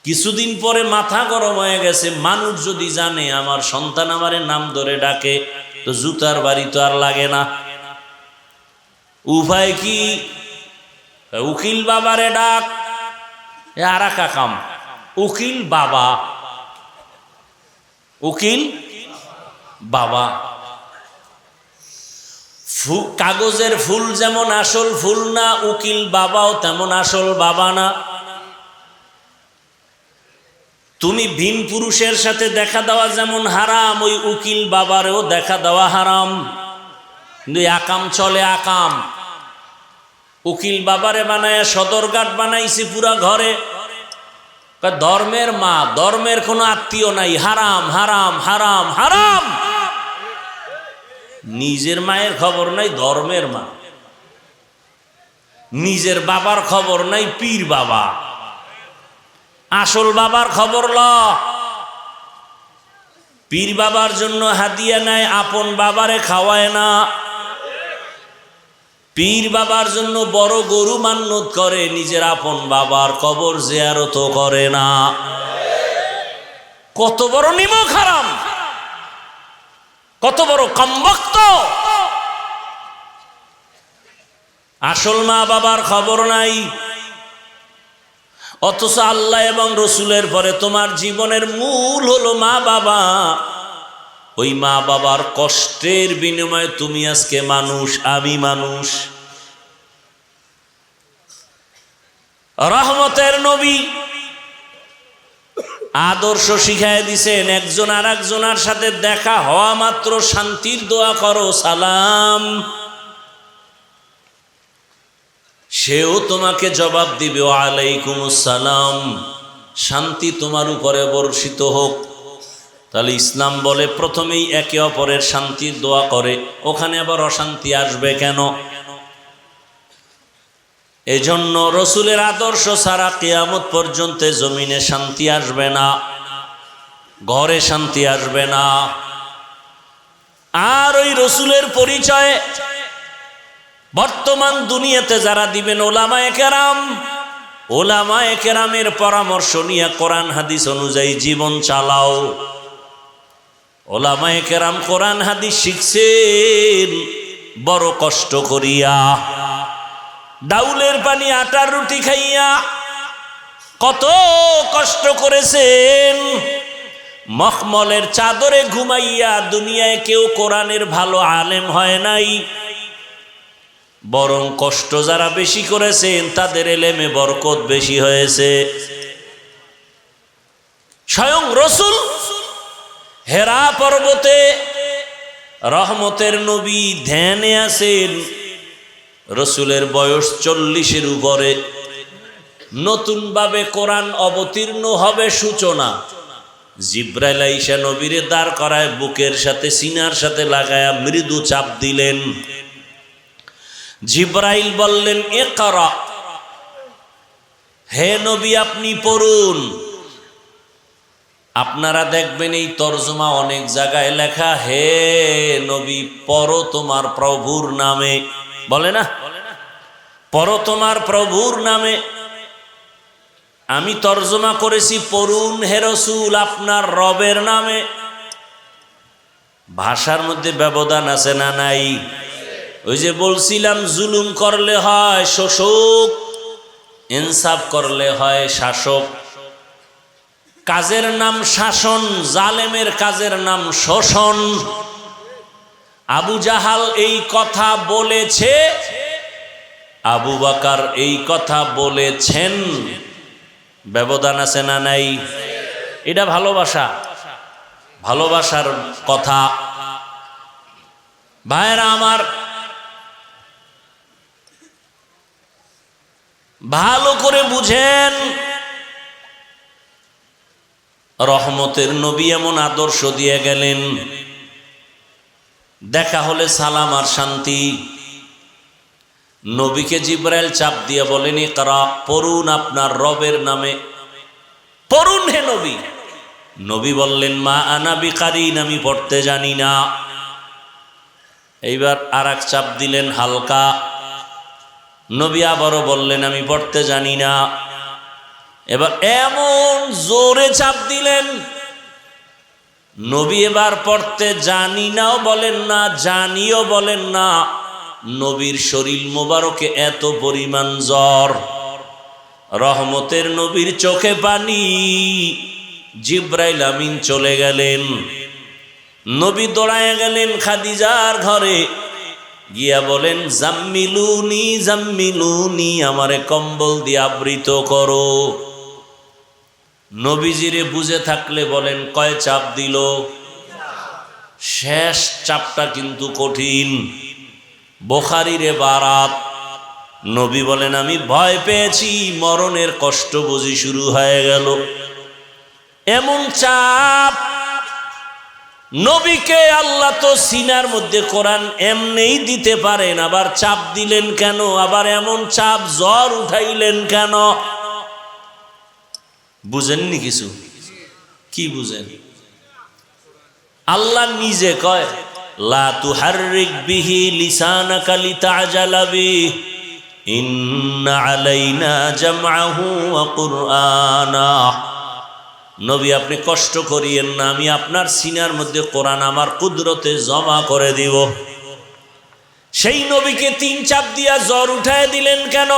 কিছুদিন পরে মাথা গরম হয়ে গেছে, মানুষ যদি জানে আমার সন্তান আমারে নাম ধরে ডাকে, তো জুতার বাড়ি তো আর লাগে না। উপায় কি? উকিল বাবারে ডাক, আর একা কাম। উকিল বাবা, উকিল বাবা। কাগজের ফুল যেমন আসল ফুল না, উকিল বাবাও তেমন আসল বাবা না। তুমি ভিন পুরুষের সাথে দেখা দেওয়া যেমন হারাম, ওই উকিল বাবারেও দেখা দেওয়া হারাম। কিন্তু আকাম চলে আকাম। উকিল বাবারে বানায় সদরঘাট বানাইছে পুরা ঘরে। ধর্মের মা, ধর্মের কোনো আত্মীয় নাই, হারাম হারাম হারাম হারাম। নিজের মায়ের খবর নাই, ধর্মের মা। নিজের বাবার খবর নাই, পীর বাবা। আসল বাবার খবর ল। পীর বাবার জন্য হাদিয়া নেয়, আপন বাবারে খাওয়ায় না। পীর বাবার জন্য বড় গরু মান্নত করে, নিজের আপন বাবার কবর জিয়ারত করে না। কত বড় নিমক হারাম, কত বড় কমবক্ত। আসল মা বাবার খবর নাই। অথচ আল্লাহ এবং রসুলের পরে তোমার জীবনের মূল হলো মা বাবা। ওই মা বাবার কষ্টের বিনিময়ে তুমি আজকে মানুষ, আমি মানুষ। রহমতের নবী আদর্শ শিখায় দিছেন, একজন আর একজনের সাথে দেখা হওয়া মাত্র শান্তির দোয়া করো, সালাম। সেও তোমাকে জবাব দিবে, ওয়ালাইকুমুস সালাম, শান্তি তোমার উপরে বর্ষিত হোক। তাহলে ইসলাম বলে প্রথমেই একে অপরের শান্তির দোয়া করে, ওখানে আবার অশান্তি আসবে কেন? এজন্য রসুলের আদর্শ ছাড়া কিয়ামত পর্যন্ত জমিনে শান্তি আসবে না, ঘরে শান্তি আসবে না। আর ওই রসুলের পরিচয় বর্তমান দুনিয়াতে যারা দিবেন ওলামায়ে কেরাম, ওলামায়ে কেরামের পরামর্শ নিয়ে কোরআন হাদিস অনুযায়ী জীবন চালাও। ওলামায়ে কেরাম কোরআন হাদিস শিখছেন বড় কষ্ট করিয়া, ডাউলের পানি আটার রুটি খাইয়া কত কষ্ট করেছেন। মখমলের চাদরে ঘুমাইয়া দুনিয়ায় কেউ কোরআনের ভালো আলেম হয় নাই, বরং কষ্ট যারা বেশি করেছেন তাদের এলেমে বরকত বেশি হয়েছে। স্বয়ং রসুল হেরা পর্বতে রহমতের নবী ধ্যানে আছেন। রসুলের বয়স 40-এর উপরে। নতুন ভাবে কোরআন অবতীর্ণ হবে সূচনা। জিব্রাইল আইসা নবীরে দাঁড় করায় বুকের সাথে সিনার সাথে লাগায়া মৃদু চাপ দিলেন। জিব্রাইল বললেন, ইকরা, হে নবী আপনি পড়ুন। আপনারা দেখবেন এই তরজমা অনেক জায়গায় লেখা, হে নবী পড়ো তোমার প্রভুর নামে, বলে না, পড়ো তোমার প্রভুর নামে। আমি তরজমা করেছি পড়ুন হে রাসূল আপনার রবের নামে। ভাষার মধ্যে ব্যবধান আছে না নাই? ওই যে বলছিলাম, জুলুম করলে হয় শোষক, ইনসাফ করলে হয় শাসক। কাজের নাম শাসন, জালেমের কাজের নাম শোষণ। আবু জাহাল এই কথা বলেছে, আবু বকর এই কথা বলেছেন, ব্যবধান আছে না নাই? এটা ভালোবাসা, ভালোবাসার কথা। ভাইরা আমার, ভালো করে বুঝেন, রহমতের নবী এমন আদর্শ দিয়ে গেলেন, দেখা হলে সালাম আর শান্তি। নবীকে জিবরাইল চাপ দিয়ে বলেন, ইকরা, পড়ুন আপনার রবের নামে, পড়ুন হে নবী। নবী বললেন, মা আনা বিকারিন, আমি পড়তে জানি না। এইবার আর এক চাপ দিলেন হালকা। নবী আবারও বললেন, আমি পড়তে জানি না। এবার এমন জোরে চাপ দিলেন, নবী এবার পড়তে জানি নাও বলেন না, জানিও বলেন না। নবীর শরীর মোবারকে এত পরিমাণ জ্বর, রহমতের নবীর চোখে পানি। জিবরাইল আমিন চলে গেলেন, নবী দৌড়ায় গেলেন খাদিজার ঘরে, গিয়া বলেন, জাম্মিলুনি জাম্মিলুনি, আমারে কম্বল দিয়ে আবৃত করো। নবীজিরে বুঝে থাকলে বলেন, কয় চাপ দিল? শেষ চাপটা কিন্তু কঠিন। বুখারীরে বারাত, নবী বলেন, আমি ভয় পেয়েছি, মরণের কষ্ট বুঝি শুরু হয়ে গেল। এমন চাপ, নবীকে আল্লাহ তো সিনার মধ্যে কোরআন এমনেই দিতে পারেন, আবার চাপ দিলেন কেন? আবার এমন চাপ, জ্বর উঠাইলেন কেন? বুঝেননি কিছু? কি বুঝেন? আল্লাহ নিজে কয়, লা তুহাররিক বিহি লিসানাকা লিতাজালা বিহি ইন্না আলাইনা জামআহু ওয়া কুরআনা। নবী, আপনি কষ্ট করিয়েন না, আমি আপনার সিনার মধ্যে কোরআন আমার কুদরতে জমা করে দিব। সেই নবীকে 3 চাপ দিয়া জ্বর উঠায় দিলেন কেন?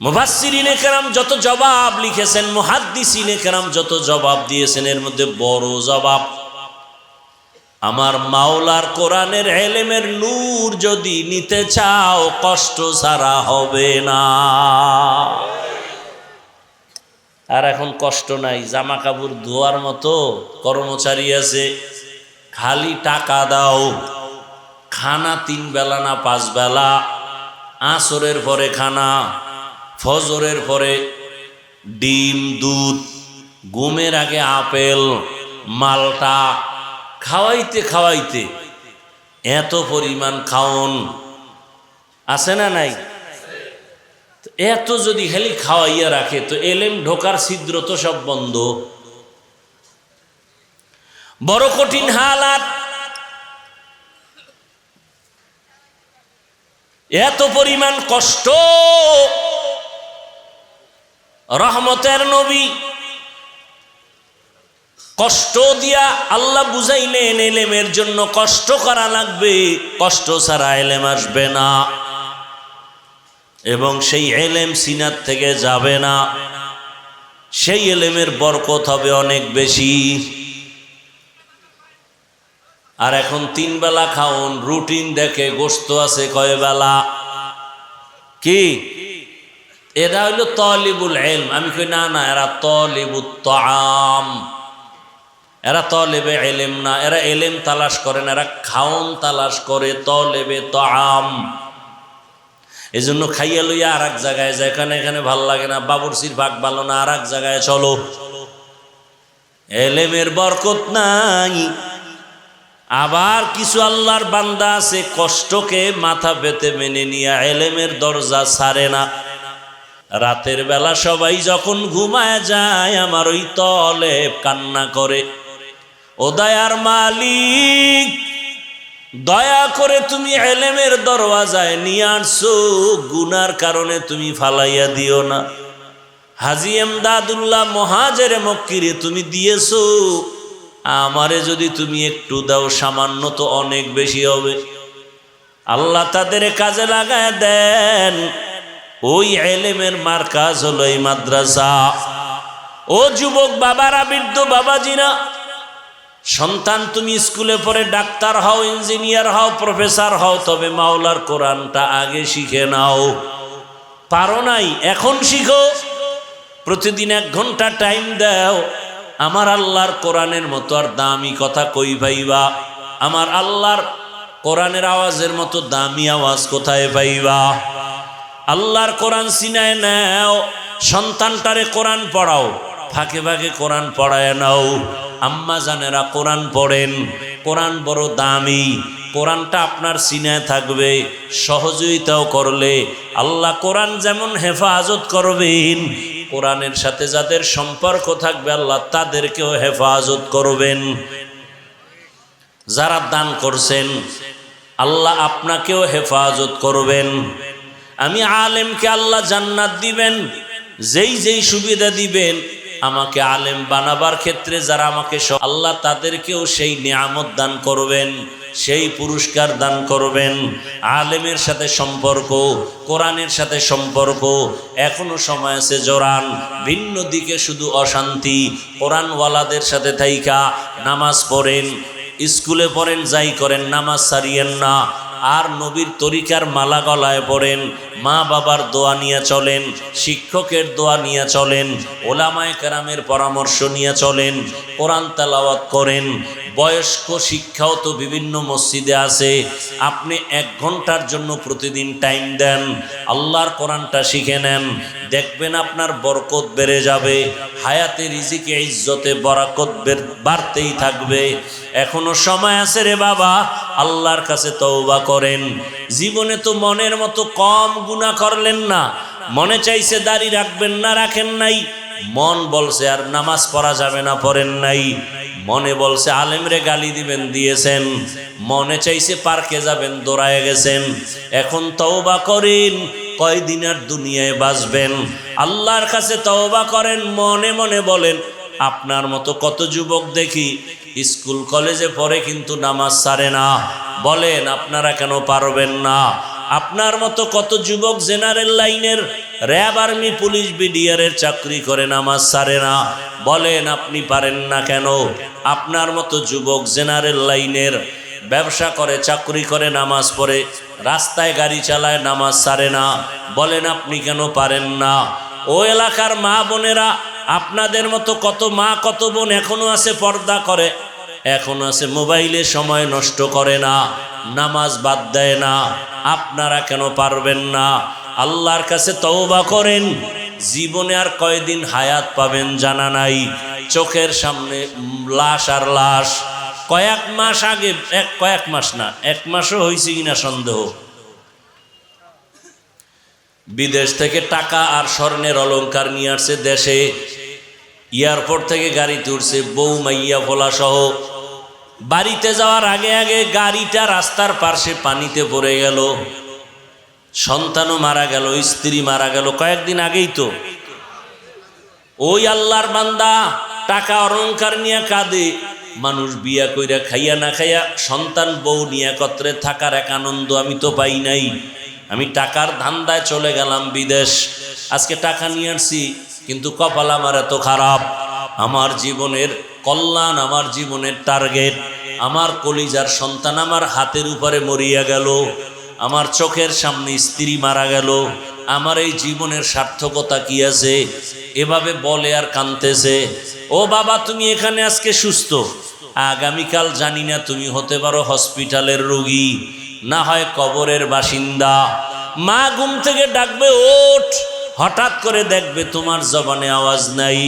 মুফাসসিরিনে কেরাম যত জবাব লিখেছেন, মুহাদ্দিসিনে কেরাম যত জবাব দিয়েছেন, এর মধ্যে বড় জবাব, আমার মাওলার কোরআনের ইলমের নূর যদি নিতে চাও, কষ্ট ছাড়া হবে না। আর এখন কষ্ট নাই, জামা কাপড় ধোয়ার মতো কর্মচারী আছে, খালি টাকা দাও। খানা 3 বেলা না 5 বেলা, আসরের পরে খানা, ফজরের পরে ডিম দুধ, ঘুমের আগে আপেল মালটা, খাওয়াইতে খাওয়াইতে এত পরিমাণ খাওন আছে না নাই? এত যদি খালি খাওয়াইয়া রাখে, তো এলেম ঢোকার ছিদ্র তো সব বন্ধ। বড় কঠিন হালাত, এত পরিমাণ কষ্ট। রহমতের নবী কষ্ট দিয়া আল্লাহ বুঝাইলেন, এলেমের জন্য কষ্ট করা লাগবে, কষ্ট ছাড়া এলেম আসবে না, এবং সেই এলেম সিনাত থেকে যাবে না, সেই এলেমের বরকত হবে অনেক বেশি। আর এখন 3 বেলা খাওন, রুটিন দেখে গোশত আছে কয় বেলা, কি এরা হইল তালিবুল ইলম। আমি কই না না, এরা তালিবুত তাআম, এরা তালিবে ইলম না, এরা ইলম তালাশ করে না, এরা খাওন তালাশ করে, তালিবে তাআম। এজন্য খাইয়া লইয়া আর এক জায়গায় যায়, এখানে ভাল লাগে না, বাবুরচির ভাগ ভালো না, আর এক জায়গায় চলো। ইলমের বরকত নাই। আবার কিছু আল্লাহর বান্দা আছে, কষ্টকে মাথা পেতে মেনে নিয়ে ইলমের দরজা ছাড়ে না। রাতের বেলা সবাই যখন ঘুমায় যায়, আমার ওই তলেব কান্না করে, ও দয়ার মালিক, দয়া করে তুমি ইলমের দরওয়াজায় নিয়ে আসছো, গুনার কারণে তুমি ফালাইয়া দিও না। হাজী এমদাদুল্লাহ মুহাজিরে মক্কিরে তুমি দিয়েছো, আমারে যদি তুমি একটু দাও, সামান্য তো অনেক বেশি হবে। আল্লাহ তাদের কাজে লাগায় দেন। ওই ইলমের মার্কাজ হলো এই মাদ্রাসা। ও যুবক বাবারা, বৃদ্ধ বাবাজিরা, সন্তান তুমি স্কুলে পড়ে ডাক্তার হও, ইঞ্জিনিয়ার হও, প্রফেসর হও, তবে মাওলার কোরআনটা আগে শিখে নাও। পারো নাই, এখন শিখো। প্রতিদিন 1 ঘন্টা টাইম দাও। আমার আল্লাহর কোরআনের মতো আর দামি কথা কই পাইবা? আমার আল্লাহর কোরআনের আওয়াজের মতো দামি আওয়াজ কোথায় পাইবা? আল্লাহর কোরআন চিনায় নাও, সন্তানটারে কোরআন পড়াও, ফাঁকে ফাঁকে কোরআন পড়ায় নাও। আম্মা জানেরা কোরআন পড়েন, কোরআন বড় দামি। কোরআনটা আপনার সিনায় থাকবে, সহযোগিতাও করলে আল্লাহ কোরআন যেমন হেফাজত করবেন, কোরআনের সাথে যাদের সম্পর্ক থাকবে আল্লাহ তাদেরকেও হেফাজত করবেন। যারা দান করছেন আল্লাহ আপনাকেও হেফাজত করবেন। আমি আলেমকে আল্লাহ জান্নাত দিবেন, যেই যেই সুবিধা দিবেন আমাকে আলেম বানাবার ক্ষেত্রে যারা আমাকে আল্লাহ তাদেরকেও সেই নিয়ামত দান করবেন, সেই পুরস্কার দান করবেন। আলেমের সাথে সম্পর্ক, কোরআনের সাথে সম্পর্ক, এখনো সময় আছে জোরান। ভিন্ন দিকে শুধু অশান্তি। কোরআনওয়ালাদের সাথে থাইকা নামাজ পড়েন, স্কুলে পড়েন, যাই করেন নামাজ ছাড়িয়েন না। আর নবীর তরিকার মালা গলায় পড়েন, মা বাবার দোয়া নিয়ে চলেন, শিক্ষকের দোয়া নিয়ে চলেন, ওলামায়ে কেরামের পরামর্শ নিয়ে চলেন, কোরআন তেলাওয়াত করেন। বয়স্ক শিক্ষাও তো বিভিন্ন মসজিদে আছে। আপনি 1 ঘন্টার জন্য প্রতিদিন টাইম দেন, আল্লাহর কোরআনটা শিখে নেন, দেখবেন আপনার বরকত বেড়ে যাবে। হায়াতে রিজিকে ইজ্জতে বরকত বাড়তেই থাকবে। এখনো সময় আছে রে বাবা, আল্লাহর কাছে তওবা করেন। জীবনে তো মনের মতো কম গুনাহ করলেন না। মনে চাইছে দাড়ি রাখবেন না, রাখেন নাই। মন বলছে আর নামাজ পড়া যাবে না, পড়েন নাই। মনে বলছে আলেমরে গালি দিবেন, দিয়েছেন। মনে চাইছে পার্কে যাবেন, দৌড়ায় গেছেন। এখন তওবা করেন, কয়দিন আর দুনিয়ায় বাঁচবেন। আল্লাহর কাছে তওবা করেন, মনে মনে বলেন। আপনার মতো কত যুবক দেখি স্কুল কলেজে পড়ে কিন্তু নামাজ ছাড়ে না। বলেন আপনারা কেন পারবেন না? আপনার মতো কত যুবক জেনারেল লাইনের, র্যাব, আর্মি, পুলিশ, বিডিআরের চাকরি করে নামাজ ছাড়ে না। বলেন আপনি পারেন না কেন? আপনার মতো যুবক জেনারেল লাইনের ব্যবসা করে, চাকরি করে, নামাজ পড়ে, রাস্তায় গাড়ি চালায়, নামাজ ছাড়ে না। বলেন আপনি কেন পারেন না? ও এলাকার মা বোনেরা, আপনাদের মতো কত মা কত বোন এখনো আছে পর্দা করে, এখনো আছে মোবাইলে সময় নষ্ট করে না, নামাজ বাদ দেয় না। আপনারা কেন পারবেন না? আল্লাহর কাছে তওবা করেন। জীবনে আর কয়দিন হায়াত পাবেন জানা নাই। চোখের সামনে লাশ আর লাশ। কয়েক মাস আগে, কয়েক মাস না, 1 মাসও হয়েছে কিনা সন্দেহ, বিদেশ থেকে টাকা আর স্বর্ণের অলংকার নিয়ে আসছে দেশে। এয়ারপোর্ট থেকে গাড়িতে উঠছে, বউ মাইয়া ফোলা সহ। বাড়িতে যাওয়ার আগে আগে গাড়িটা রাস্তার পাশে পানিতে পড়ে গেল। সন্তানও মারা গেল, স্ত্রী মারা গেল, কয়েকদিন আগেই তো। ওই আল্লাহর বান্দা টাকা অলংকার নিয়ে কাঁদে। মানুষ বিয়া কইরা খাইয়া না খাইয়া সন্তান বউ নিয়ে একত্রে থাকার এক আনন্দ আমি তো পাই নাই। আমি টাকার ধান্দায় চলে গেলাম বিদেশ। আজকে টাকা নিয়ে আসছি, কিন্তু কপাল আমার এত খারাপ। আমার জীবনের কল্যাণ, আমার জীবনের টার্গেট, আমার কলিজার সন্তান আমার হাতের উপরে মরিয়া গেল। আমার চোখের সামনে স্ত্রী মারা গেল। আমার এই জীবনের সার্থকতা কি আছে? এভাবে বলে আর কাঁদতেছে। ও বাবা, তুমি এখানে আজকে সুস্থ, আগামীকাল জানি না তুমি হতে পারো হসপিটালের রোগী, না হয় কবরের বাসিন্দা। মা ঘুম থেকে ডাকবে, ওঠ। হঠাৎ করে দেখবে তোমার জবানে আওয়াজ নাই।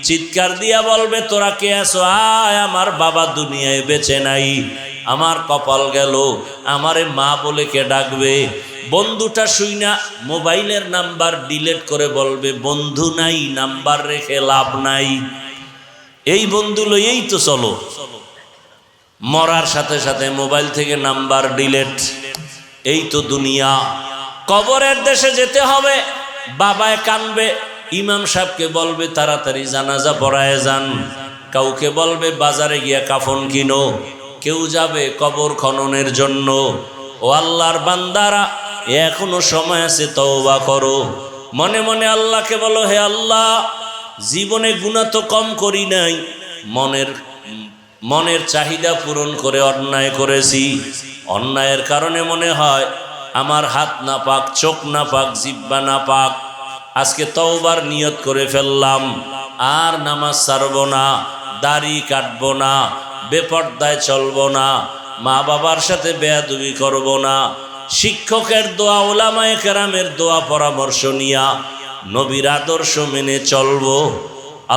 চিৎকার দিয়া বলবে, তোরা কে আছো? আয়, আমার বাবা দুনিয়ায় বেঁচে নাই, আমার কপাল গেল। আমারে মা বলে কে ডাকবে? বন্ধুটা শুই না মোবাইলের নাম্বার ডিলিট করে বলবে, বন্ধু নাই, নাম্বার রেখে লাভ নাই। এই বন্ধু লইয়েই তো চলো। মরার সাথে সাথে মোবাইল থেকে নাম্বার ডিলিট। এই তো দুনিয়া। কবরের দেশে যেতে হবে। বাবায় কানবে, ইমাম সাহেবকে বলবে তাড়াতাড়ি জানাজা পড়ায় যান। কাউকে বলবে বাজারে গিয়া কাফন কিনো। কেউ যাবে কবর খননের জন্য। ও আল্লাহর বান্দারা, এখনো সময় আছে, তওবা করো। মনে মনে আল্লাহকে বলো, হে আল্লাহ, জীবনে গুনাহ তো কম করি নাই, মনের চাহিদা পূরণ করে অন্যায় করেছি। অন্যায়ের কারণে মনে হয় আমার হাত না পাক, চোখ না পাক, জিহ্বা না পাক। আজকে তওবার নিয়ত করে ফেললাম, আর নামাজ ছাড়ব না, দাড়ি কাটব না, বেপর্দায় চলব না, মা বাবার সাথে বেয়াদবি করব না, শিক্ষকের দোয়া উলামায়ে কেরামের দোয়া পরামর্শ নিয়া নবীর আদর্শ মেনে চলব।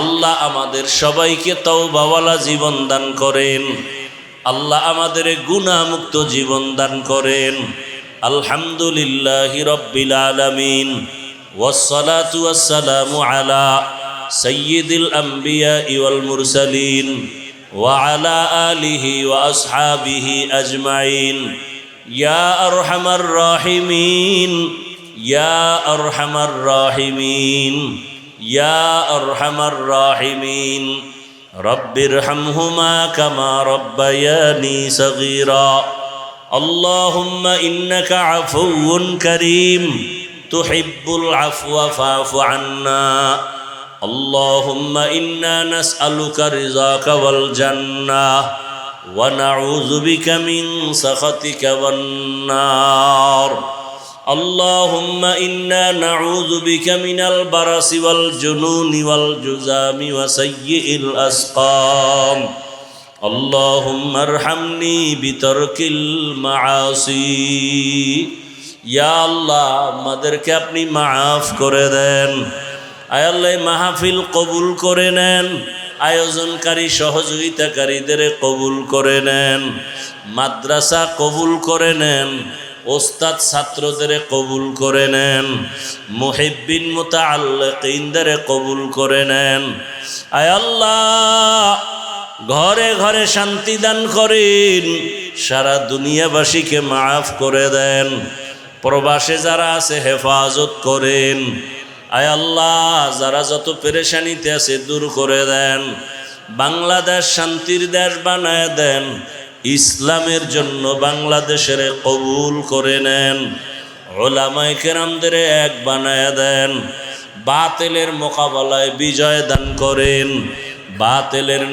আল্লাহ আমাদের সবাইকে তওবাওয়ালা জীবন দান করেন। আল্লাহ আমাদের গুনাহমুক্ত জীবন দান করেন। আলহামদুলিল্লাহি রাব্বিল আলামিন, ওয়াসসালাতু ওয়াসসালামু আলা সাইয়্যিদিল আমবিয়া ওয়াল মুরসালিন ওয়া আলা আলিহি ওয়া আসহাবিহি আজমাইন। ইয়া আরহামার রাহিমিন, ইয়া আরহামার রাহিমিন, ইয়া আরহামার রাহিমিন। রব্বিরহামহুমা কামা রব্বায়ানি সগীরা। আল্লাহুম্মা ইন্নাকা আফুউন কারীম তুহিব্বুল আফওয়া ফা'ফু আন্না। আল্লাহুম্মা ইন্না নাসআলুকা রিযাকা ওয়াল জান্নাহ ওয়া নাউযু বিকা মিন সাখাতিকা ওয়ান নার। اللهم إنا نعوذ بك من البرص والجنون والجذام وسيء الأسقام. اللهم ارحمني بترك المعاصي. يا الله আমাদেরকে আপনি মাফ করে দেন। আয় আল্লাহ মাহফিল কবুল করে নেন, আয়োজনকারী সহযোগিতাকারীদের কবুল করে নেন, মাদ্রাসা কবুল করে নেন, ওস্তাদ ছাত্রদের কবুল করে নেন, মুহিব্বিন মুতাআল্লিকিনদের কবুল করে নেন। আয় আল্লাহ ঘরে ঘরে শান্তি দান করেন, সারা দুনিয়াবাসীকে মাফ করে দেন, প্রবাসে যারা আছে হেফাজত করেন। আয় আল্লাহ যারা যত পেরেশানিতে আছে দূর করে দেন, বাংলাদেশ শান্তির দেশ বানায় দেন, ইসলামের জন্য বাংলাদেশের কবুল করে নেন, উলামায়ে কেরামদের এক বানায় দেন, বাতিলের মোকাবেলায় বিজয় দান করেন, বাতিলের